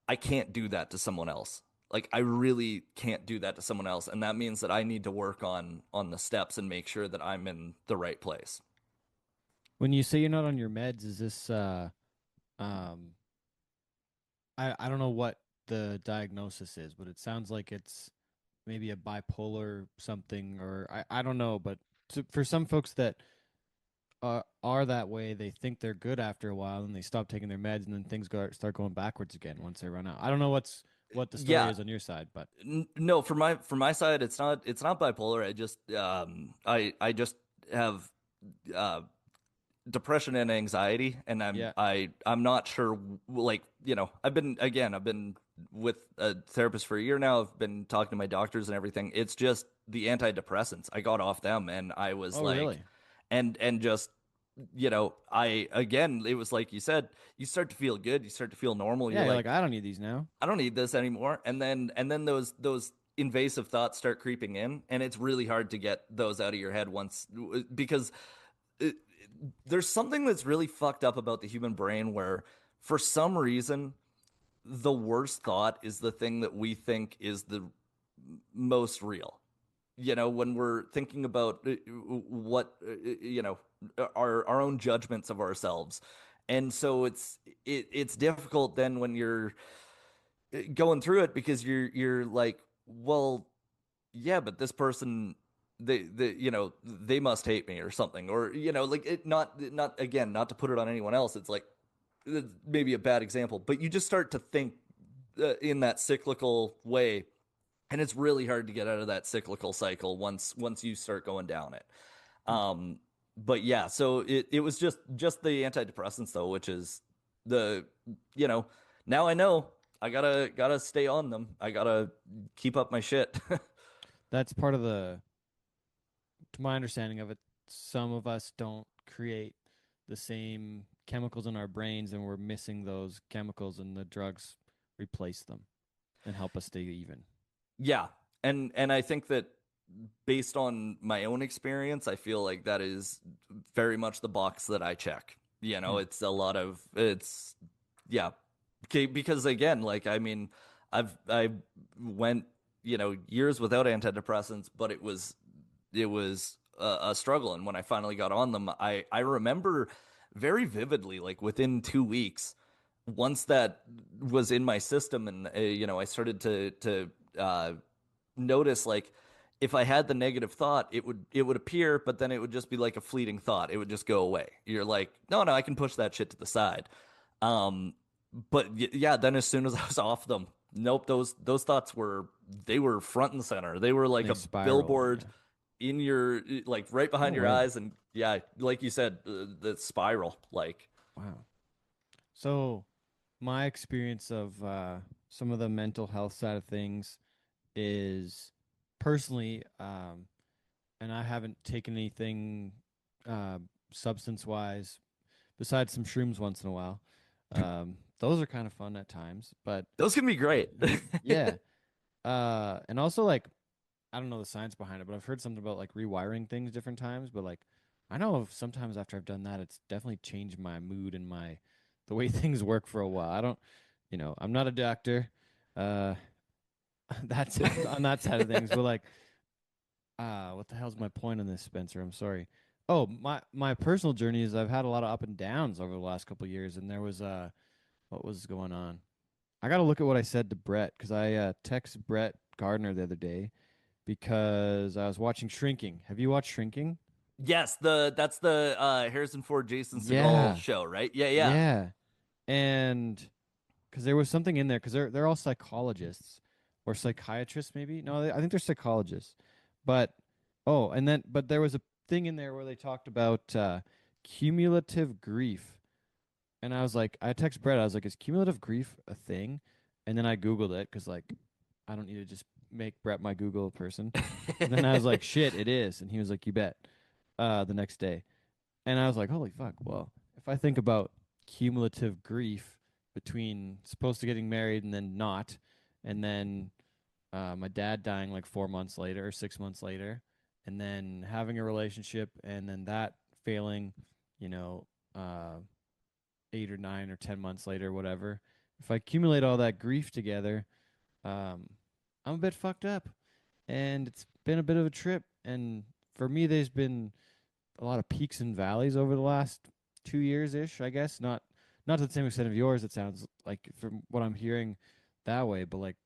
I can't do that to someone else. Like I really can't do that to someone else, and that means that I need to work on the steps and make sure that I'm in the right place. When you say you're not on your meds, is this um I don't know what the diagnosis is, but it sounds like it's maybe a bipolar something, or I don't know, but for some folks that are that way, they think they're good after a while and they stop taking their meds and then things start going backwards again once they run out. I don't know what the story Yeah, is on your side, but no, for my side, it's not bipolar. I just have uh depression and anxiety, and yeah. I'm not sure, like, you know, I've been with a therapist for a year now. I've been talking to my doctors and everything. It's just the antidepressants. I got off them and I was Oh, like, really? and just, you know, I again, it was like you said, you start to feel good, you start to feel normal. Yeah, You're you're like, like, I don't need these now. I don't need this anymore. And then those invasive thoughts start creeping in, and it's really hard to get those out of your head once, because it, there's something that's really fucked up about the human brain where for some reason the worst thought is the thing that we think is the most real. You know, when we're thinking about what you know, our own judgments of ourselves. And so it's difficult then when you're going through it, because you're like, well, yeah, but this person, they you know, they must hate me or something, or you know, like, it not again, not to put it on anyone else, it's like, it's maybe a bad example, but you just start to think in that cyclical way, and it's really hard to get out of that cyclical cycle once you start going down it. um but yeah, so it was just the antidepressants though, which is the, you know, now I know I gotta stay on them, I gotta keep up my shit. That's part of the, to my understanding of it, some of us don't create the same chemicals in our brains and we're missing those chemicals and the drugs replace them and help us stay even. Yeah. And I think that based on my own experience, I feel like that is very much the box that I check. You know, Hmm. it's a lot of it's yeah. Okay, because again, like, I mean, I went, you know, years without antidepressants, but it was a struggle, and when I finally got on them, I remember very vividly, like within 2 weeks, once that was in my system, and you know, I started to notice, like, if I had the negative thought, it would appear, but then it would just be like a fleeting thought. It would just go away. You're like, no, no, I can push that shit to the side. Um, but yeah, then as soon as I was off them, nope, those thoughts were front and center. They were like They a spiral. billboard in your like right behind No your way. eyes, and yeah, like you said, the spiral. Like, Wow. So my experience of some of the mental health side of things is personally, and I haven't taken anything uh, substance wise besides some shrooms once in a while. Those are kind of fun at times, but those can be great. yeah. And also like I don't know the science behind it, but I've heard something about like rewiring things different times. But like I know of sometimes after I've done that, it's definitely changed my mood and my the way things work for a while. I don't, I'm not a doctor. Uh, that's on that side of things. But like, what the hell's my point on this, Spencer? I'm sorry. Oh, my personal journey is I've had a lot of up and downs over the last couple of years, and there was what was going on? I got to look at what I said to Brett because I texted Brett Gardner the other day because I was watching Shrinking. Have you watched Shrinking? Yes, that's the Harrison Ford, Jason Segel Yeah, show, right? Yeah, yeah. yeah. And because there was something in there because they're all psychologists or psychiatrists maybe. No, I think they're psychologists. But but there was a thing in there where they talked about cumulative grief. And I was like, I text Brett. I was like, is cumulative grief a thing? And then I Googled it because like I don't need to just make Brett my Google person. And then I was like, shit, it is. And he was like, you bet. The next day. And I was like, holy fuck. Well, if I think about cumulative grief between supposed to getting married and then not, and then my dad dying like 4 months later or 6 months later, and then having a relationship and then that failing, you know, 8 or 9 or 10 months later, whatever. If I accumulate all that grief together, I'm a bit fucked up, and it's been a bit of a trip. And for me, there's been a lot of peaks and valleys over the last 2 years ish, I guess. Not to the same extent of yours. It sounds like from what I'm hearing that way, but like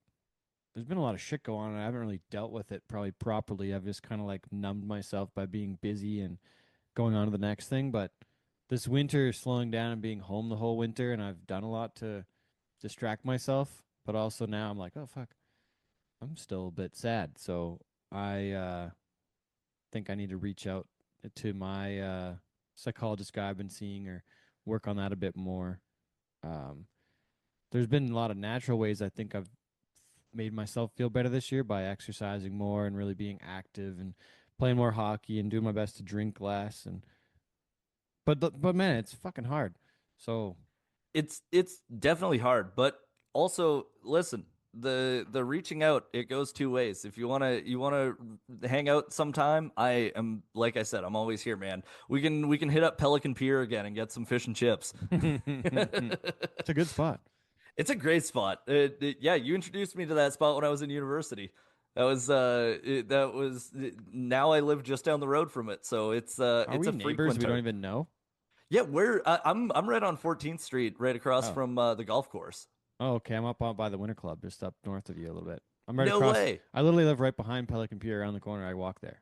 there's been a lot of shit going on, and I haven't really dealt with it probably properly. I've just kind of like numbed myself by being busy and going on to the next thing. But this winter, slowing down and being home the whole winter, and I've done a lot to distract myself. But also now I'm like, oh fuck, I'm still a bit sad. So I think I need to reach out to my psychologist guy I've been seeing or work on that a bit more. Um, there's been a lot of natural ways I think I've made myself feel better this year by exercising more and really being active and playing more hockey and doing my best to drink less. And but man, it's fucking hard. So It's definitely hard, but also listen, the reaching out, it goes two ways. If you wanna hang out sometime, I am, like I said, I'm always here, man. We can hit up Pelican Pier again and get some fish and chips. it's a good spot. It's a great spot. Yeah, you introduced me to that spot when I was in university. Now I live just down the road from it, so Are it's we a neighbors? We don't frequenter. even know. Yeah, I'm right on 14th Street, right across Oh. from the golf course. Oh, okay. I'm up on by the Winter Club, just up north of you a little bit. I'm right No across. way. I literally live right behind Pelican Pier around the corner. I walk there.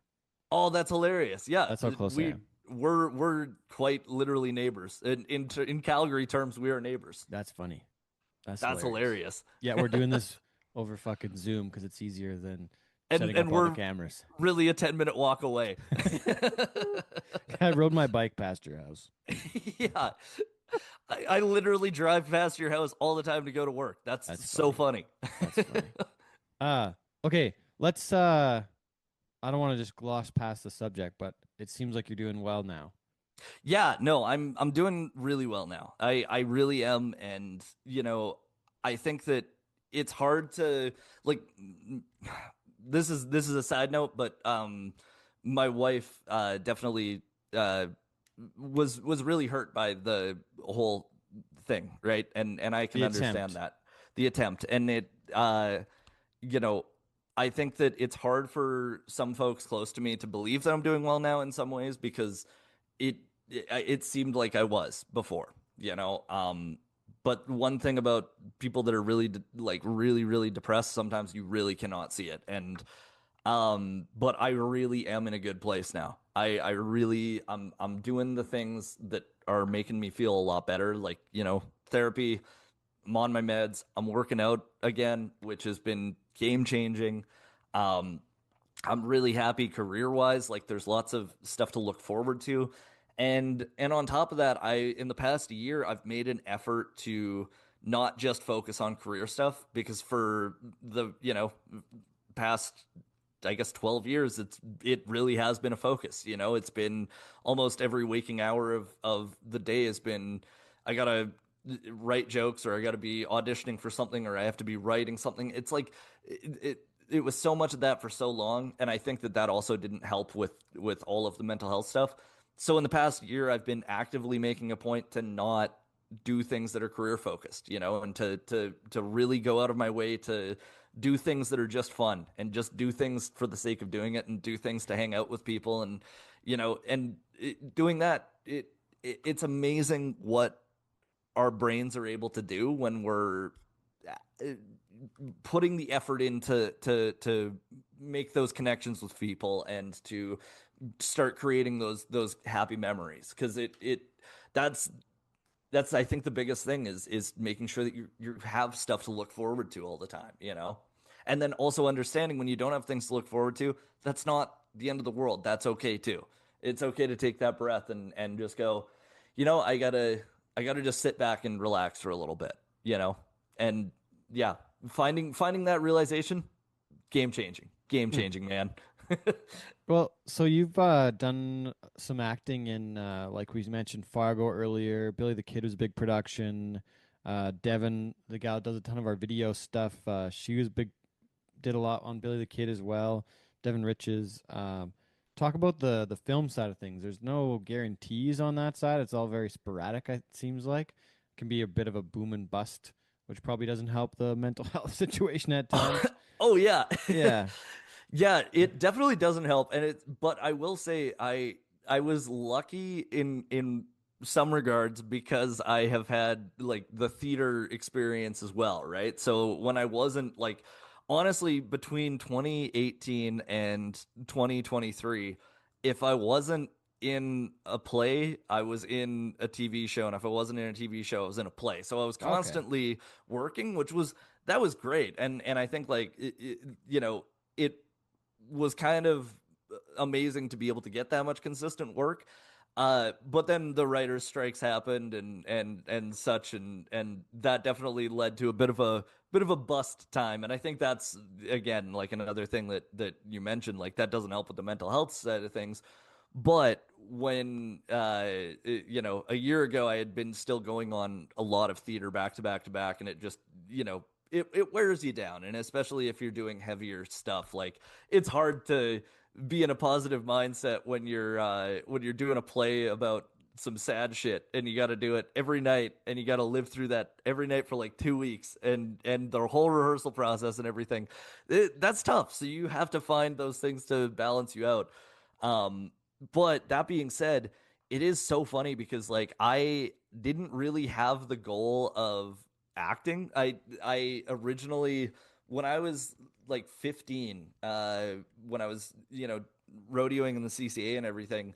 Oh, that's hilarious. Yeah, That's how close I am. we're quite literally neighbors. In Calgary terms, we are neighbors. That's funny. That's hilarious. Yeah, we're doing this over fucking Zoom because it's easier than setting And up all the we're cameras. really a 10-minute walk away. I rode my bike past your house. Yeah. I literally drive past your house all the time to go to work. That's so funny. That's funny. Okay. Let's I don't want to just gloss past the subject, but it seems like you're doing well now. Yeah, no, I'm doing really well now. I really am, and I think that it's hard to like. This is a side note, but my wife definitely was really hurt by the whole thing, right? And I can The understand attempt. that, the attempt, and you know, I think that it's hard for some folks close to me to believe that I'm doing well now in some ways because it seemed like I was before, but one thing about people that are really really really depressed, sometimes you really cannot see it. And But I really am in a good place now. I really I'm doing the things that are making me feel a lot better, like, therapy. I'm on my meds. I'm working out again, which has been game changing. Um, I'm really happy career wise. Like, there's lots of stuff to look forward to. And on top of that, in the past year, I've made an effort to not just focus on career stuff, because for the, past, I guess, 12 years, it really has been a focus. It's been almost every waking hour of the day has been, I gotta write jokes, or I gotta be auditioning for something, or I have to be writing something. It's like it was so much of that for so long, and I think that also didn't help with all of the mental health stuff. So in the past year, I've been actively making a point to not do things that are career focused, and to really go out of my way to do things that are just fun, and just do things for the sake of doing it, and do things to hang out with people, and doing that, it's amazing what our brains are able to do when we're putting the effort into to make those connections with people, and to start creating those happy memories, because that's that's I think the biggest thing is making sure that you have stuff to look forward to all the time. And then also understanding when you don't have things to look forward to, that's not the end of the world. That's okay too. It's okay to take that breath and just go, I gotta just sit back and relax for a little bit. And yeah, finding that realization, game changing, man. Well, so you've done some acting in, like we mentioned, Fargo earlier. Billy the Kid was a big production. Devin, the gal that does a ton of our video stuff, she was big, did a lot on Billy the Kid as well. Devin Riches. Talk about the film side of things. There's no guarantees on that side. It's all very sporadic, it seems like. It can be a bit of a boom and bust, which probably doesn't help the mental health situation at times. Oh yeah. Yeah. Yeah, it definitely doesn't help. But I will say I was lucky in some regards, because I have had like the theater experience as well, right? So when I wasn't like, honestly, between 2018 and 2023, if I wasn't in a play, I was in a TV show, and if I wasn't in a TV show, I was in a play. So I was Okay. constantly working, that was great. And I think, like, it was kind of amazing to be able to get that much consistent work. But then the writers' strikes happened, and such, and that definitely led to a bit of a bust time. And I think that's, again, like another thing that you mentioned, like, that doesn't help with the mental health side of things. But when a year ago, I had been still going on a lot of theater back to back to back, and it just, it wears you down. And especially if you're doing heavier stuff, like, it's hard to be in a positive mindset when you're doing a play about some sad shit, and you got to do it every night, and you got to live through that every night for like 2 weeks, and the whole rehearsal process and everything. That's tough. So you have to find those things to balance you out. But that being said, it is so funny, because like, I didn't really have the goal of acting. I originally, when I was like 15, when I was, rodeoing in the CCA and everything,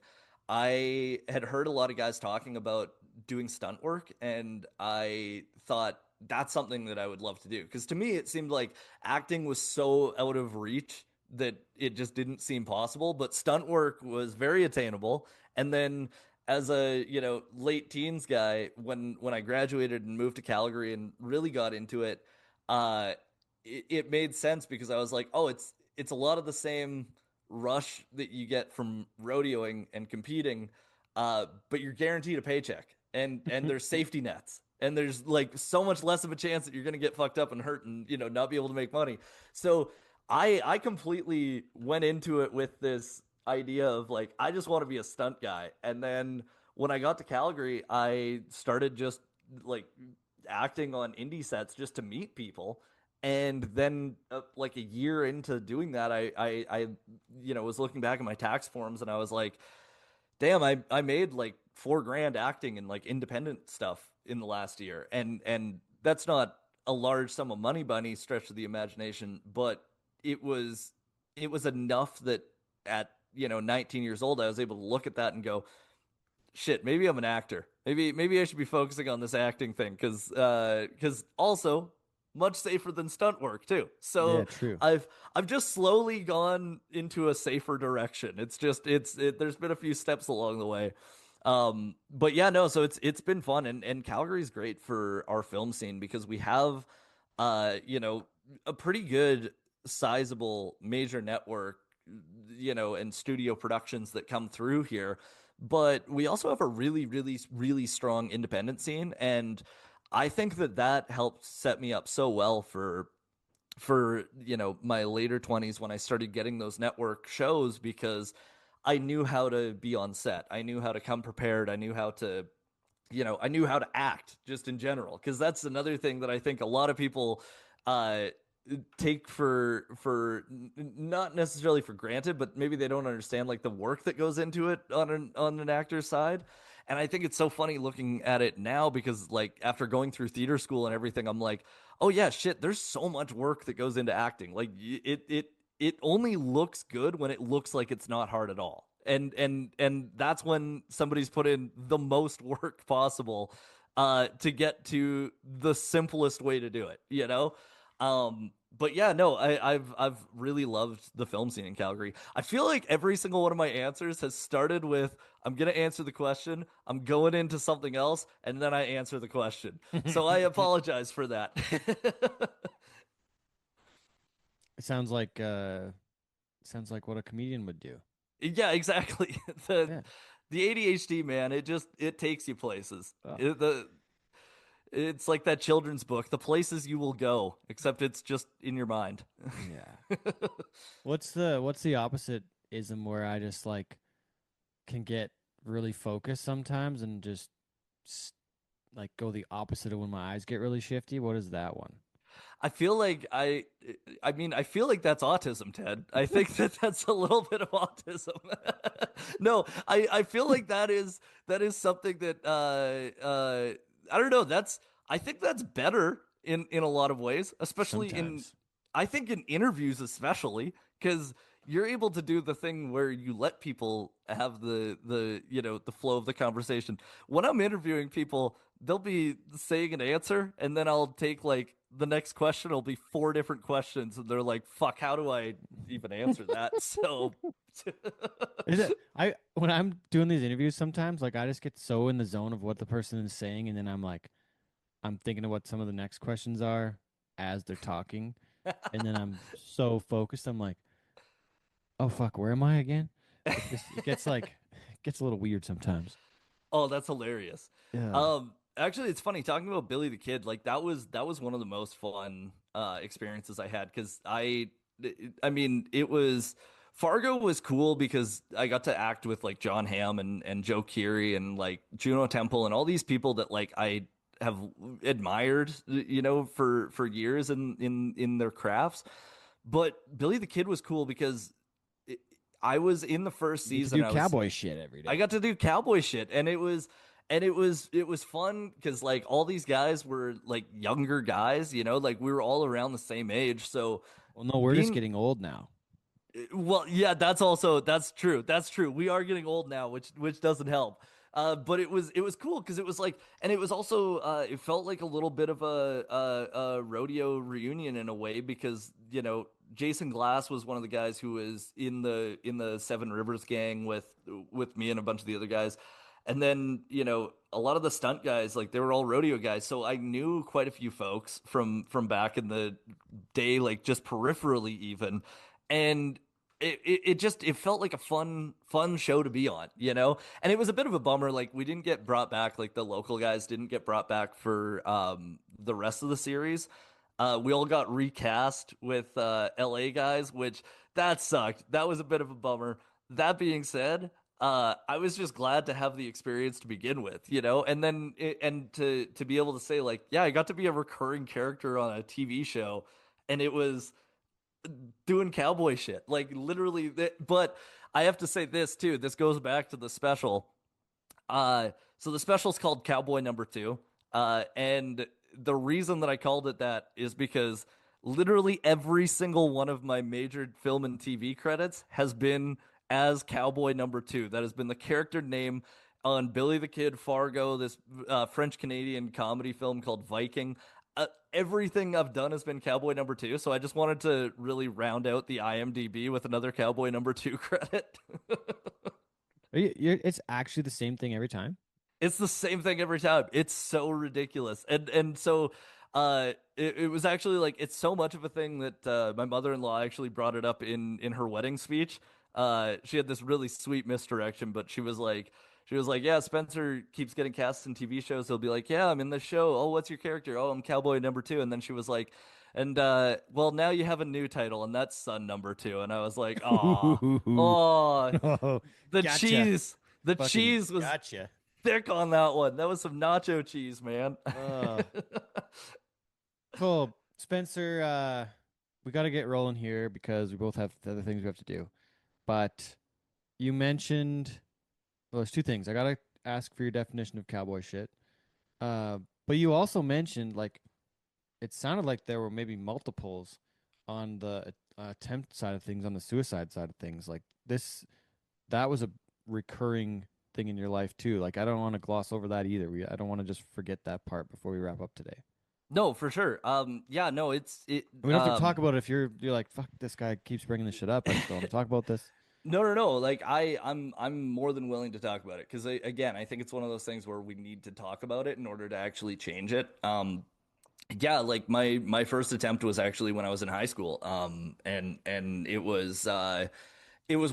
I had heard a lot of guys talking about doing stunt work, and I thought that's something that I would love to do, because to me it seemed like acting was so out of reach that it just didn't seem possible, but stunt work was very attainable. And then, as a, late teens guy, when I graduated and moved to Calgary and really got into it, uh it made sense, because I was like, oh, it's a lot of the same rush that you get from rodeoing and competing, but you're guaranteed a paycheck, and there's safety nets, and there's like so much less of a chance that you're gonna get fucked up and hurt, and not be able to make money. So I completely went into it with this idea of like, I just want to be a stunt guy. And then when I got to Calgary, I started just like acting on indie sets just to meet people. And then, like a year into doing that, I was looking back at my tax forms, and I was like, damn, I made like 4 grand acting and like independent stuff in the last year. And that's not a large sum of money by any stretch of the imagination, but it was it was enough that at 19 years old, I was able to look at that and go, shit, maybe I'm an actor. Maybe I should be focusing on this acting thing because also much safer than stunt work too. Yeah, So true. I've just slowly gone into a safer direction. There's been a few steps along the way. But yeah, no, so it's been fun, and Calgary's great for our film scene because we have a pretty good sizable major network, and studio productions that come through here. But we also have a really, really, really strong independent scene, and I think that helped set me up so well for my later 20s when I started getting those network shows because I knew how to be on set. I knew how to come prepared. I knew how to act just in general because that's another thing that I think a lot of people uh take for not necessarily for granted, but maybe they don't understand like the work that goes into it on an actor's side. And I think it's so funny looking at it now because like after going through theater school and everything, I'm like, oh yeah, shit, there's so much work that goes into acting. Like it only looks good when it looks like it's not hard at all. And that's when somebody's put in the most work possible to get to the simplest way to do it. But yeah, no, I've really loved the film scene in Calgary. I feel like every single one of my answers has started with I'm gonna answer the question, I'm going into something else, and then I answer the question. So I apologize for that. It sounds like what a comedian would do. Yeah, exactly. The Yeah. the ADHD, man, it takes you places. Oh, It's like that children's book, The Places You Will Go, except it's just in your mind. yeah. What's the opposite ism where I just like can get really focused sometimes and just s- like go the opposite of when my eyes get really shifty? What is that one? I feel like I feel like that's autism, Ted. I think that's a little bit of autism. No, I feel like that is something that I don't know. I think that's better in a lot of ways, especially Sometimes. I think in interviews especially because you're able to do the thing where you let people have the flow of the conversation. When I'm interviewing people, they'll be saying an answer, and then I'll take like the next question will be four different questions, and they're like, "Fuck, how do I even answer that?" So, Is it I when I'm doing these interviews sometimes like I just get so in the zone of what the person is saying and then I'm thinking of what some of the next questions are as they're talking and then I'm so focused I'm like, "Oh fuck, where am I again?" It gets like it gets a little weird sometimes. oh, that's hilarious. Yeah. Actually, it's funny talking about Billy the Kid. Like that was one of the most fun experiences I had because I mean, it was Fargo was cool because I got to act with like John Hamm and Joe Keery and like Juno Temple and all these people that like I have admired, for years in their crafts. But Billy the Kid was cool because it, I was in the first You get to season. do cowboy shit every I day. got to do cowboy shit, and it was fun because like all these guys were like younger guys, like we were all around the same age. So Well, no, we're just being getting old now. well, yeah, that's true. That's true. We are getting old now, which doesn't help. But it was cool because it was like, and it was also it felt like a little bit of a rodeo reunion in a way because Jason Glass was one of the guys who was in the Seven Rivers gang with me and a bunch of the other guys, and then a lot of the stunt guys like they were all rodeo guys, so I knew quite a few folks from back in the day, like just peripherally even, and it felt like a fun show to be on. And it was a bit of a bummer like we didn't get brought back, like the local guys didn't get brought back for the rest of the series. We all got recast with LA guys, which that sucked. That was a bit of a bummer. That being said, I was just glad to have the experience to begin with. And then and to be able to say like, yeah, I got to be a recurring character on a TV show, and it was doing cowboy shit. Like literally but I have to say this too. This goes back to the special. So the special is called Cowboy Number 2. And the reason that I called it that is because literally every single one of my major film and TV credits has been as Cowboy number two. That has been the character name on Billy the Kid, Fargo, this French Canadian comedy film called Viking. Everything I've done has been Cowboy number two, so I just wanted to really round out the IMDb with another Cowboy number two credit. It's actually the same thing every time. It's the same thing every time. It's so ridiculous. And so it was actually like it's so much of a thing that my mother-in-law actually brought it up in her wedding speech. She had this really sweet misdirection, but she was like, yeah, Spencer keeps getting cast in TV shows. He'll be like, yeah, I'm in the show. Oh, what's your character? Oh, I'm Cowboy number two. And then she was like, and well, now you have a new title, and that's Son number two. And I was like, oh, Oh, the gotcha. cheese. The Fucking cheese was gotcha. thick on that one. That was some nacho cheese, man. Cool. Spencer, we got to get rolling here because we both have other things we have to do. But you mentioned, well, there's two things. I got to ask for your definition of cowboy shit. But you also mentioned, like, it sounded like there were maybe multiples on the attempt side of things, on the suicide side of things. Like that was a recurring thing in your life too. Like, I don't want to gloss over that either. I don't want to just forget that part before we wrap up today. No, for sure. Yeah, no, We don't have to talk about it if you're like, fuck, this guy keeps bringing this shit up. I just don't want to talk about this. No. Like I'm more than willing to talk about it because again, I think it's one of those things where we need to talk about it in order to actually change it. Yeah, like my first attempt was actually when I was in high school. And it was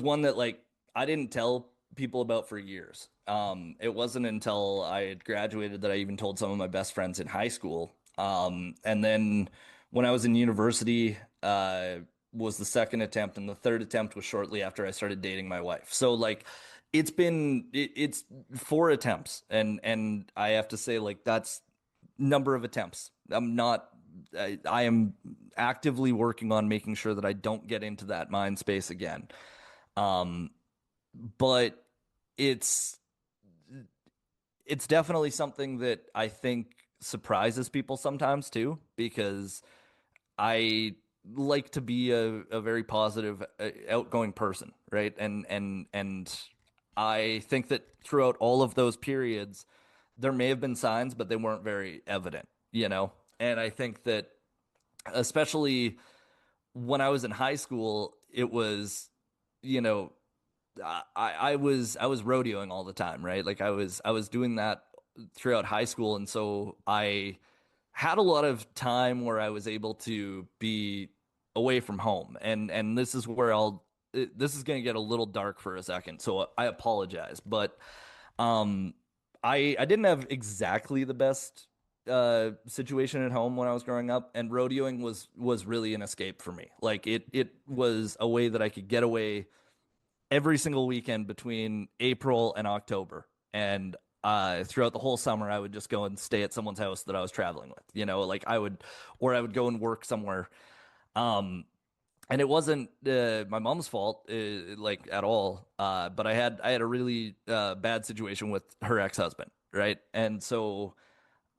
one that like I didn't tell people about for years. It wasn't until I had graduated that I even told some of my best friends in high school. And then when I was in university, was the second attempt, and the third attempt was shortly after I started dating my wife. So like it's four attempts, and I have to say like that's number of attempts. I am actively working on making sure that I don't get into that mind space again. But it's definitely something that I think surprises people sometimes too, because I like to be a very positive, outgoing person, right? And I think that throughout all of those periods, there may have been signs, but they weren't very evident, you know? And I think that especially when I was in high school, it was, you know, I was rodeoing all the time, right? Like I was doing that throughout high school, and so I had a lot of time where I was able to be away from home, and this is where this is going to get a little dark for a second, so I apologize, but um, I didn't have exactly the best situation at home when I was growing up, and rodeoing was really an escape for me. Like it was a way that I could get away every single weekend between April and October. And throughout the whole summer, I would just go and stay at someone's house that I was traveling with. You know, like I would go and work somewhere. And it wasn't my mom's fault, like at all. But I had a really bad situation with her ex-husband, right? And so,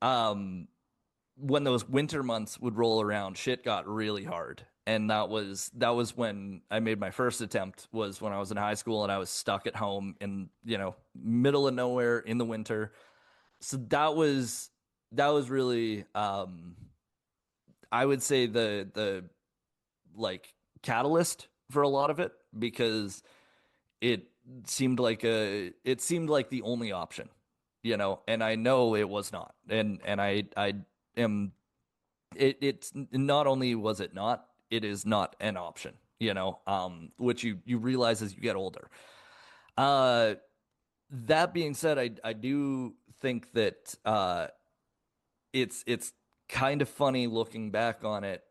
when those winter months would roll around, shit got really hard. And that was when I made my first attempt, was when I was in high school and I was stuck at home in, you know, middle of nowhere in the winter. So that was really I would say the like catalyst for a lot of it, because it it seemed like the only option, you know, and I know it was not. And I am it's not only was it not, it is not an option, you know, which you realize as you get older. Uh, that being said, I do think that it's kind of funny looking back on it,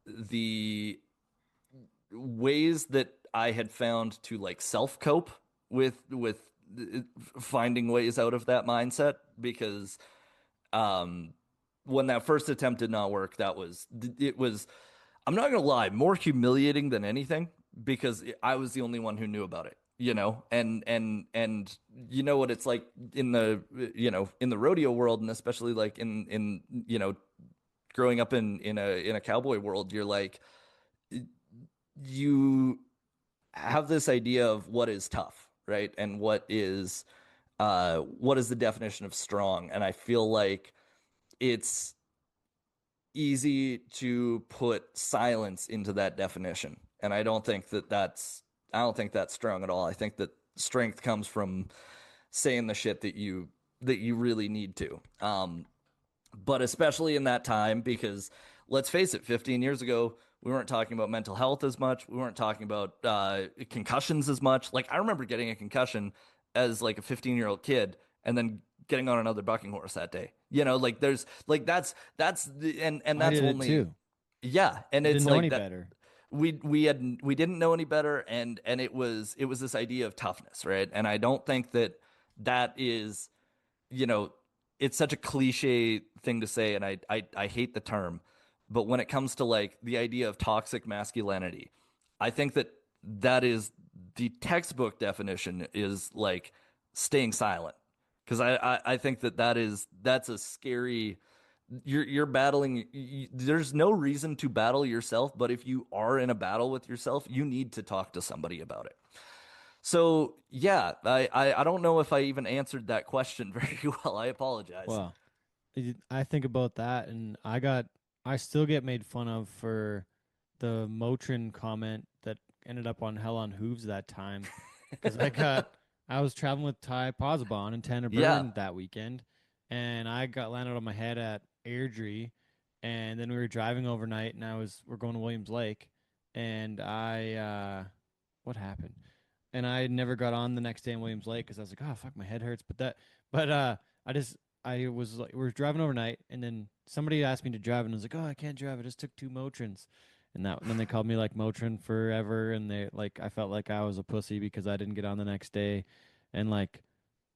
the ways that I had found to like self cope with finding ways out of that mindset, because um when that first attempt did not work, it was, I'm not gonna lie, more humiliating than anything, because I was the only one who knew about it, you know, and you know what it's like in the, you know, in the rodeo world, and especially like in you know, growing up in a cowboy world, you're like, you have this idea of what is tough, right? And what is the definition of strong? And I feel like it's easy to put silence into that definition. And I don't think that's strong at all. I think that strength comes from saying the shit that you really need to. But especially in that time, because let's face it, 15 years ago, we weren't talking about mental health as much. We weren't talking about concussions as much. Like I remember getting a concussion as like a 15-year-old kid and then getting on another bucking horse that day. Like there's like and I that's did it only too. yeah, and I it's didn't know like any that better. we didn't know any better, and it was this idea of toughness, right? And I don't think that is, you know, it's such a cliche thing to say, and I hate the term, but when it comes to like the idea of toxic masculinity, I think that is the textbook definition is like staying silent. Because I think that's a scary. You're battling. There's no reason to battle yourself, but if you are in a battle with yourself, you need to talk to somebody about it. So yeah, I don't know if I even answered that question very well. I apologize. Well, I think about that, and I still get made fun of for the Motrin comment that ended up on Hell on Hooves that time, because I was traveling with Ty Posabon and Tanner Yeah, Byrne that weekend, and I got landed on my head at Airdrie, and then we were driving overnight, and we're going to Williams Lake, and what happened? And I never got on the next day in Williams Lake because I was like, oh fuck, my head hurts. But I just I was like, we were driving overnight, and then somebody asked me to drive, and I was like, oh, I can't drive. I just took 2 Motrins, and then they called me like Motrin forever, and they like I felt like I was a pussy because I didn't get on the next day, and like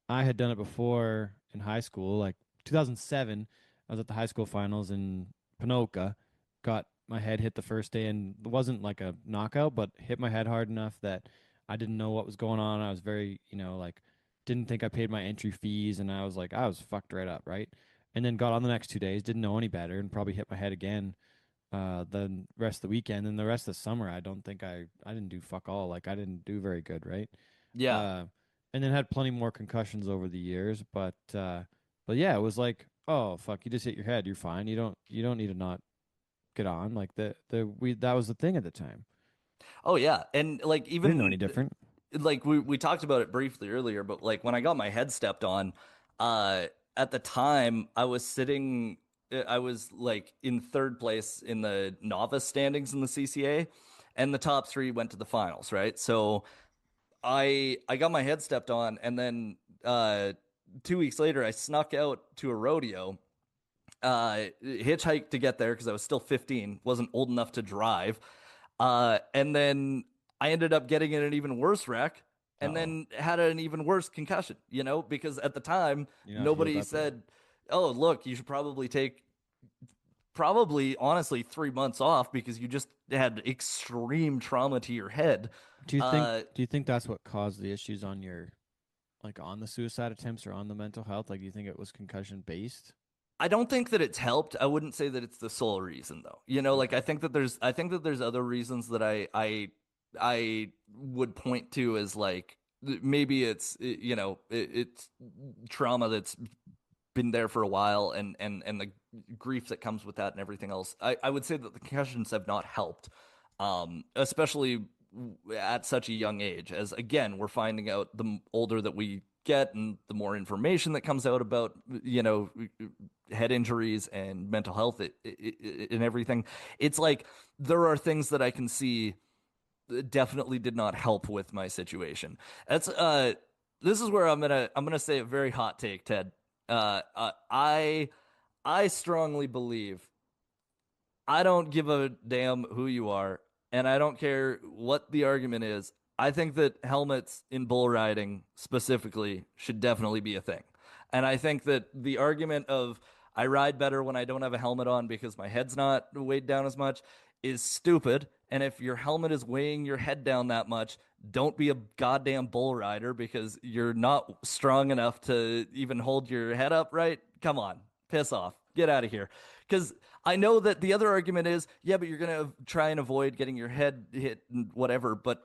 I had done it before in high school, like 2007. I was at the high school finals in Panoka, got my head hit the first day, and it wasn't like a knockout, but hit my head hard enough that I didn't know what was going on. I was very, like didn't think I paid my entry fees, and I was fucked right up, right? And then got on the next 2 days, didn't know any better, and probably hit my head again the rest of the weekend. And the rest of the summer, I don't think I didn't do fuck all. Like I didn't do very good, right? yeah. Uh, and then had plenty more concussions over the years, but yeah, it was like, oh fuck, you just hit your head, you're fine. You don't need to not get on. Like that was the thing at the time. Oh yeah, and like We didn't know even any different. like we talked about it briefly earlier, but like when I got my head stepped on, uh, at the time I was like in third place in the novice standings in the CCA, and the top three went to the finals, right? So I got my head stepped on, and then 2 weeks later, I snuck out to a rodeo, hitchhiked to get there because I was still 15, wasn't old enough to drive. And then I ended up getting in an even worse wreck and Uh-oh. then had an even worse concussion, because at the time, You're not healed nobody up yet. said, oh, look, you should probably take probably honestly 3 months off because you just had extreme trauma to your head. Do you think Uh, do you think that's what caused the issues on your like on the suicide attempts or on the mental health? Like do you think it was concussion based? I don't think that it's helped. I wouldn't say that it's the sole reason though. Like Okay. I think that there's other reasons that I would point to as like maybe it's trauma that's been there for a while and the grief that comes with that and everything else. I would say that the concussions have not helped, especially at such a young age. As again, we're finding out the older that we get and the more information that comes out about head injuries and mental health and everything. It's like there are things that I can see definitely did not help with my situation. This is where I'm gonna say a very hot take, Ted. I strongly believe I don't give a damn who you are, and I don't care what the argument is. I think that helmets in bull riding specifically should definitely be a thing. And I think that the argument of I ride better when I don't have a helmet on because my head's not weighed down as much is stupid. And if your helmet is weighing your head down that much, don't be a goddamn bull rider because you're not strong enough to even hold your head up right. Come on, piss off, get out of here. Because I know that the other argument is, yeah, but you're gonna try and avoid getting your head hit and whatever. But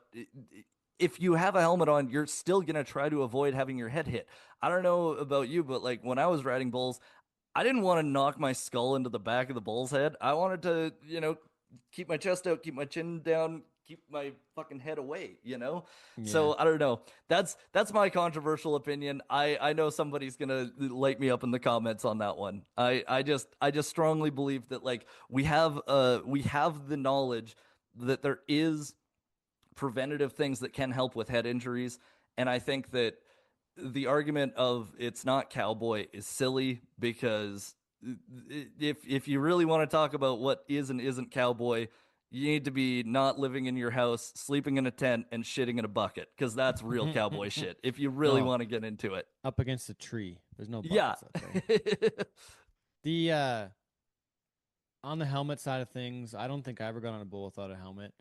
if you have a helmet on, you're still gonna try to avoid having your head hit. I don't know about you, but like when I was riding bulls, I didn't want to knock my skull into the back of the bull's head. I wanted to, keep my chest out, keep my chin down, keep my fucking head away, So I don't know. That's my controversial opinion. I know somebody's gonna light me up in the comments on that one. I just strongly believe that like we have the knowledge that there is preventative things that can help with head injuries. And I think that the argument of it's not cowboy is silly because if you really want to talk about what is and isn't cowboy, you need to be not living in your house, sleeping in a tent, and shitting in a bucket because that's real cowboy shit. If you really want to get into it, up against a tree, there's no yeah. buckets up there. The on the helmet side of things, I don't think I ever got on a bull without a helmet.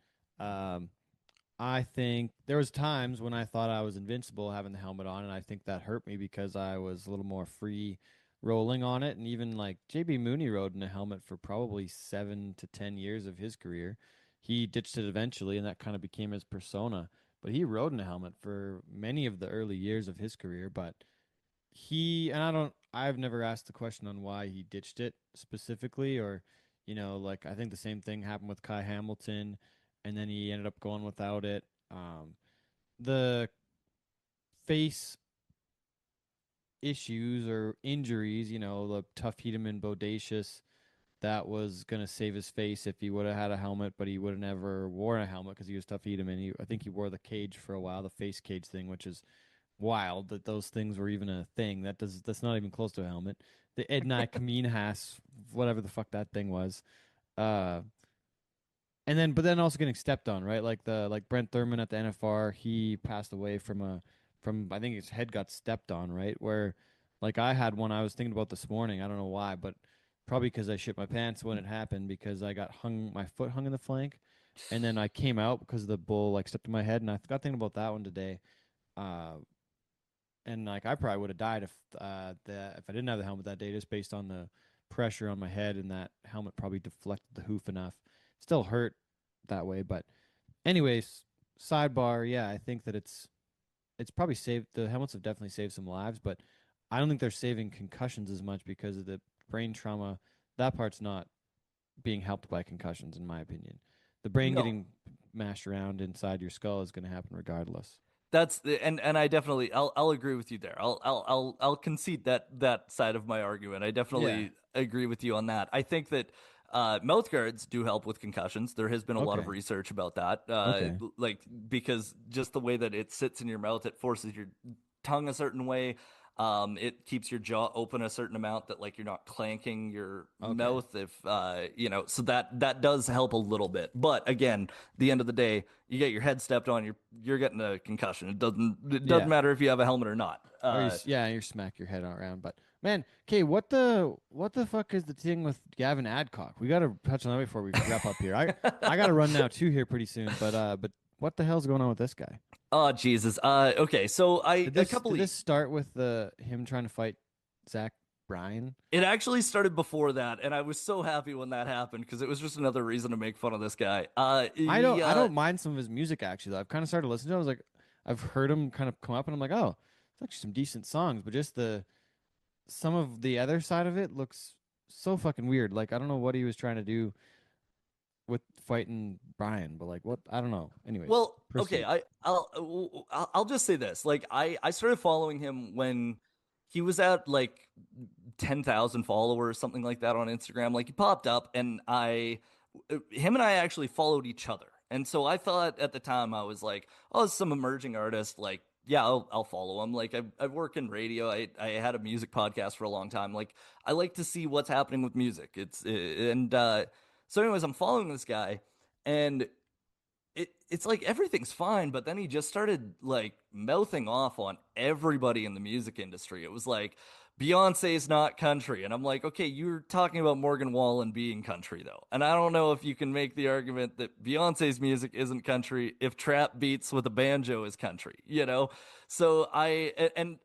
I think there was times when I thought I was invincible having the helmet on, and I think that hurt me because I was a little more free rolling on it. And even like JB Mooney rode in a helmet for probably 7 to 10 years of his career. He ditched it eventually, and that kind of became his persona. But he rode in a helmet for many of the early years of his career. But I've never asked the question on why he ditched it specifically, or, like I think the same thing happened with Kai Hamilton, and then he ended up going without it. The face issues or injuries, the tough Hedeman bodacious, that was going to save his face if he would have had a helmet, but he would have never worn a helmet because he was tough Hedeman. I think he wore the cage for a while, the face cage thing, which is wild that those things were even a thing. That's not even close to a helmet. The Ednei Kaminhas, whatever the fuck that thing was. But then also getting stepped on, right? Like Brent Thurman at the NFR, he passed away from I think his head got stepped on, right? Where like I had one I was thinking about this morning. I don't know why, but probably because I shit my pants when it happened because I got my foot hung in the flank, and then I came out because the bull like stepped in my head, and I got thinking about that one today. And like I probably would have died if I didn't have the helmet that day, just based on the pressure on my head, and that helmet probably deflected the hoof enough. Still hurt that way, but anyways, sidebar. Yeah, I think that it's probably saved. The helmets have definitely saved some lives, but I don't think they're saving concussions as much because of the brain trauma. That part's not being helped by concussions, in my opinion. The brain getting mashed around inside your skull is going to happen regardless. And I definitely I'll agree with you there. I'll concede that side of my argument. I definitely agree with you on that. I think that mouth guards do help with concussions. There has been a lot of research about that. Like because just the way that it sits in your mouth, it forces your tongue a certain way. It keeps your jaw open a certain amount that like you're not clanking your mouth if so that does help a little bit. But again, the end of the day, you get your head stepped on, you're getting a concussion. It doesn't matter if you have a helmet or not. You smack your head around. But man, okay, what the fuck is the thing with Gavin Adcock? We got to touch on that before we wrap up here. I got to run now too here pretty soon. But what the hell's going on with this guy? Oh Jesus. Okay, so did this start with him trying to fight Zach Bryan? It actually started before that, and I was so happy when that happened because it was just another reason to make fun of this guy. I don't mind some of his music actually, though. I've kind of started listening to it. I was like, I've heard him kind of come up, and I'm like, oh, it's actually some decent songs, but just some of the other side of it looks so fucking weird. Like I don't know what he was trying to do with fighting Bryan, but like what, I don't know. Anyways, well, proceed. Okay, I'll just say this. Like I started following him when he was at like 10,000 followers, something like that on Instagram. Like he popped up, and him and I actually followed each other. And so I thought at the time, I was like, oh, it's some emerging artist. Like, yeah, I'll follow him. Like I've worked in radio. I had a music podcast for a long time. Like I like to see what's happening with music. So anyways, I'm following this guy, and it's like everything's fine, but then he just started like mouthing off on everybody in the music industry. It was like Beyonce's not country, and I'm like, okay, you're talking about Morgan Wallen being country though, and I don't know if you can make the argument that Beyonce's music isn't country if trap beats with a banjo is country, you know? So and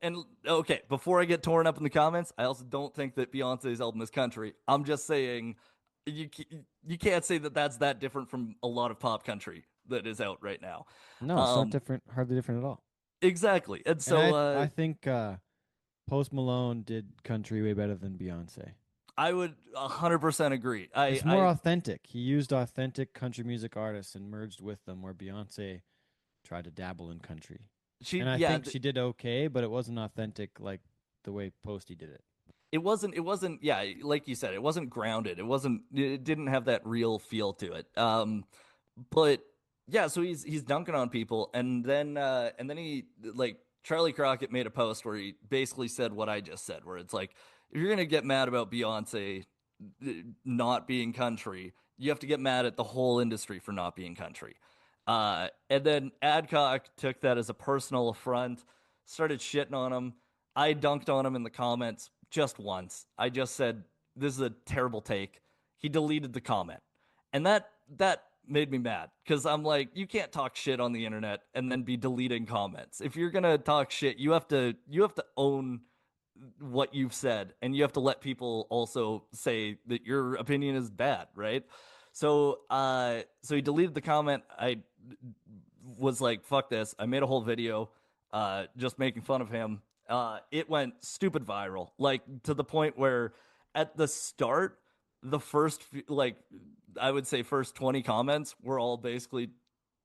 okay, before I get torn up in the comments, I also don't think that Beyonce's album is country. I'm just saying you you can't say that that's that different from a lot of pop country that is out right now. No, it's not different, hardly different at all. Exactly. And so I think Post Malone did country way better than Beyonce. I would 100% agree. It's more authentic. He used authentic country music artists and merged with them, where Beyonce tried to dabble in country. I think she did okay, but it wasn't authentic like the way Posty did it. It wasn't, yeah, like you said, it wasn't grounded. It didn't have that real feel to it. But yeah, so he's dunking on people, and then he, like, Charlie Crockett made a post where he basically said what I just said, where it's like, if you're gonna get mad about Beyonce not being country, you have to get mad at the whole industry for not being country. And then Adcock took that as a personal affront, started shitting on him. I dunked on him in the comments just once. I just said, this is a terrible take. He deleted the comment. And that made me mad, because I'm like, you can't talk shit on the internet and then be deleting comments. If you're going to talk shit, you have to own what you've said, and you have to let people also say that your opinion is bad, right? So he deleted the comment. I was like, fuck this. I made a whole video just making fun of him. It went stupid viral, like to the point where at the start, the first, like, I would say first 20 comments were all basically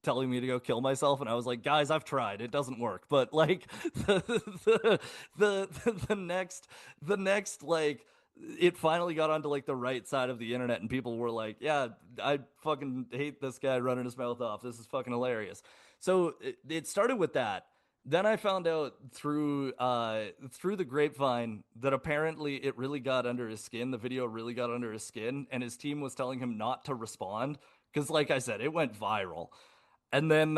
telling me to go kill myself, and I was like, guys, I've tried, it doesn't work. But like the next like, it finally got onto like the right side of the internet, and people were like, yeah, I fucking hate this guy running his mouth off, this is fucking hilarious. So it started with that. Then I found out through the grapevine that apparently it really got under his skin. The video really got under his skin, and his team was telling him not to respond because, like I said, it went viral. And then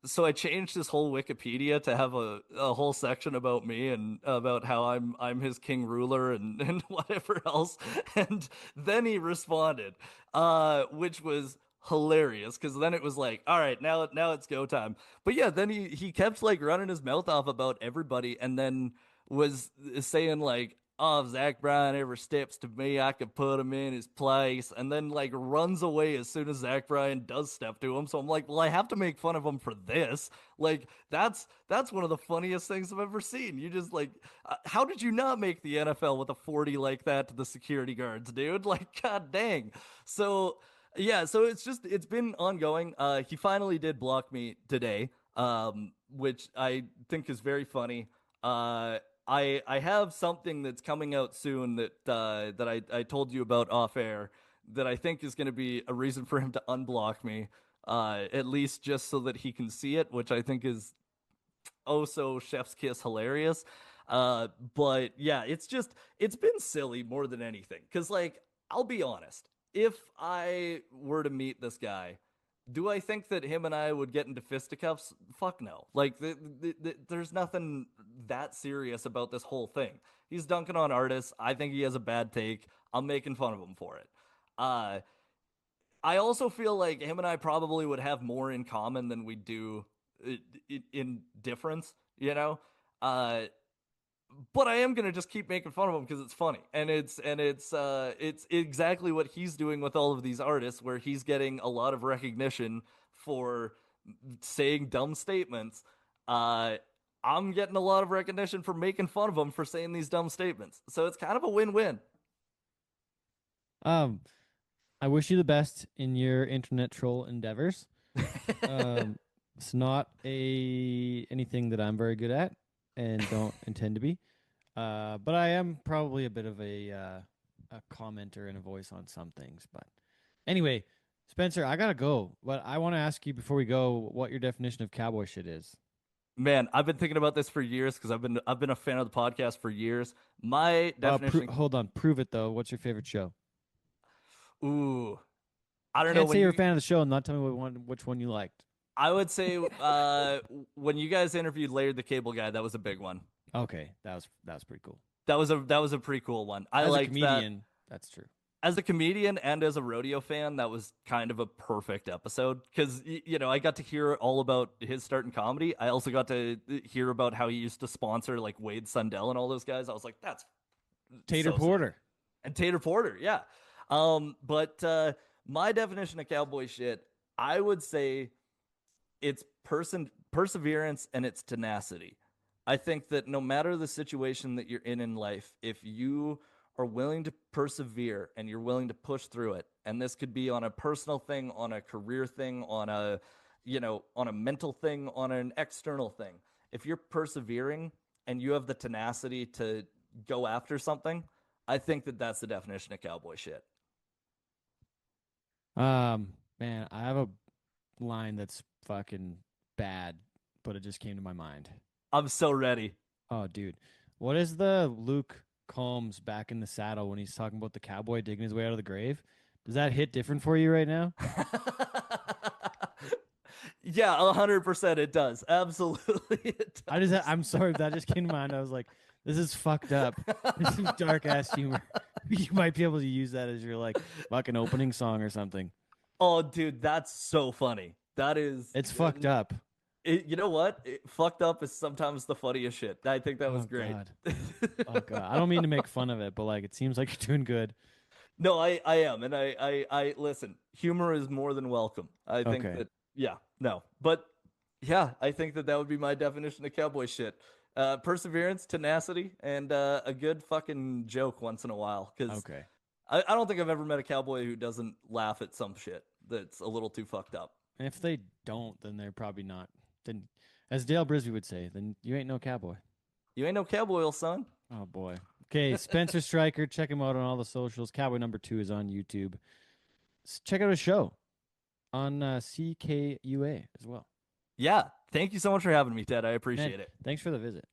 so I changed his whole Wikipedia to have a whole section about me and about how I'm his king ruler and whatever else. And then he responded, which was hilarious, because then it was like, all right, now it's go time. But yeah, then he kept like running his mouth off about everybody, and then was saying like, oh, if Zach Bryan ever steps to me, I could put him in his place, and then like runs away as soon as Zach Bryan does step to him. So I'm like, well, I have to make fun of him for this. Like, that's one of the funniest things I've ever seen. You just like, how did you not make the NFL with a 40 like that to the security guards, dude? Like, god dang. So yeah, so it's been ongoing. He finally did block me today, which I think is very funny. I have something that's coming out soon that I told you about off air that I think is going to be a reason for him to unblock me, at least just so that he can see it, which I think is oh so chef's kiss hilarious. But yeah, it's been silly more than anything, because like, I'll be honest, if I were to meet this guy, do I think that him and I would get into fisticuffs? Fuck no. Like, there's nothing that serious about this whole thing. He's dunking on artists. I think he has a bad take. I'm making fun of him for it. I also feel like him and I probably would have more in common than we do in difference, you know? But I am gonna just keep making fun of him because it's funny, and it's exactly what he's doing with all of these artists, where he's getting a lot of recognition for saying dumb statements. I'm getting a lot of recognition for making fun of him for saying these dumb statements, so it's kind of a win-win. I wish you the best in your internet troll endeavors. It's not anything that I'm very good at, and don't intend to be. But I am probably a bit of a commenter and a voice on some things. But anyway, Spencer, I gotta go. But I want to ask you before we go what your definition of cowboy shit is. Man, I've been thinking about this for years, because I've been a fan of the podcast for years. My definition. Hold on, prove it though. What's your favorite show? Ooh, I don't Can't know say you're a fan of the show and not tell me which one you liked. I would say when you guys interviewed Laird the Cable Guy, that was a big one. Okay, that was pretty cool. That was a pretty cool one. I As a liked comedian, that's true. As a comedian and as a rodeo fan, that was kind of a perfect episode because I got to hear all about his start in comedy. I also got to hear about how he used to sponsor like Wade Sundell and all those guys. I was like, that's Tater so Porter sick. And Tater Porter, yeah. But my definition of cowboy shit, I would say it's perseverance and it's tenacity. I think that no matter the situation that you're in life, if you are willing to persevere and you're willing to push through it, and this could be on a personal thing, on a career thing, on a on a mental thing, on an external thing, if you're persevering and you have the tenacity to go after something, I think that that's the definition of cowboy shit. Man, I have a line that's fucking bad, but it just came to my mind. I'm so ready. Oh, dude. What is the Luke Combs back in the saddle when he's talking about the cowboy digging his way out of the grave? Does that hit different for you right now? Yeah, 100% it does. Absolutely it does. I'm sorry if that just came to mind. I was like, this is fucked up. This is dark ass humor. You might be able to use that as your like fucking opening song or something. Oh, dude, that's so funny. It's fucked up. You know what? Fucked up is sometimes the funniest shit. I think that was great. God. Oh god. I don't mean to make fun of it, but like it seems like you're doing good. No, I am, and I listen. Humor is more than welcome. I think that but yeah, I think that would be my definition of cowboy shit. Perseverance, tenacity, and a good fucking joke once in a while. Because I don't think I've ever met a cowboy who doesn't laugh at some shit that's a little too fucked up. And if they don't, then they're probably not. Then, as Dale Brisby would say, then you ain't no cowboy. You ain't no cowboy, old son. Oh boy. Okay, Spencer Streichert. Check him out on all the socials. Cowboy number 2 is on YouTube. Check out his show on CKUA as well. Yeah. Thank you so much for having me, Ted. I appreciate it. Thanks for the visit.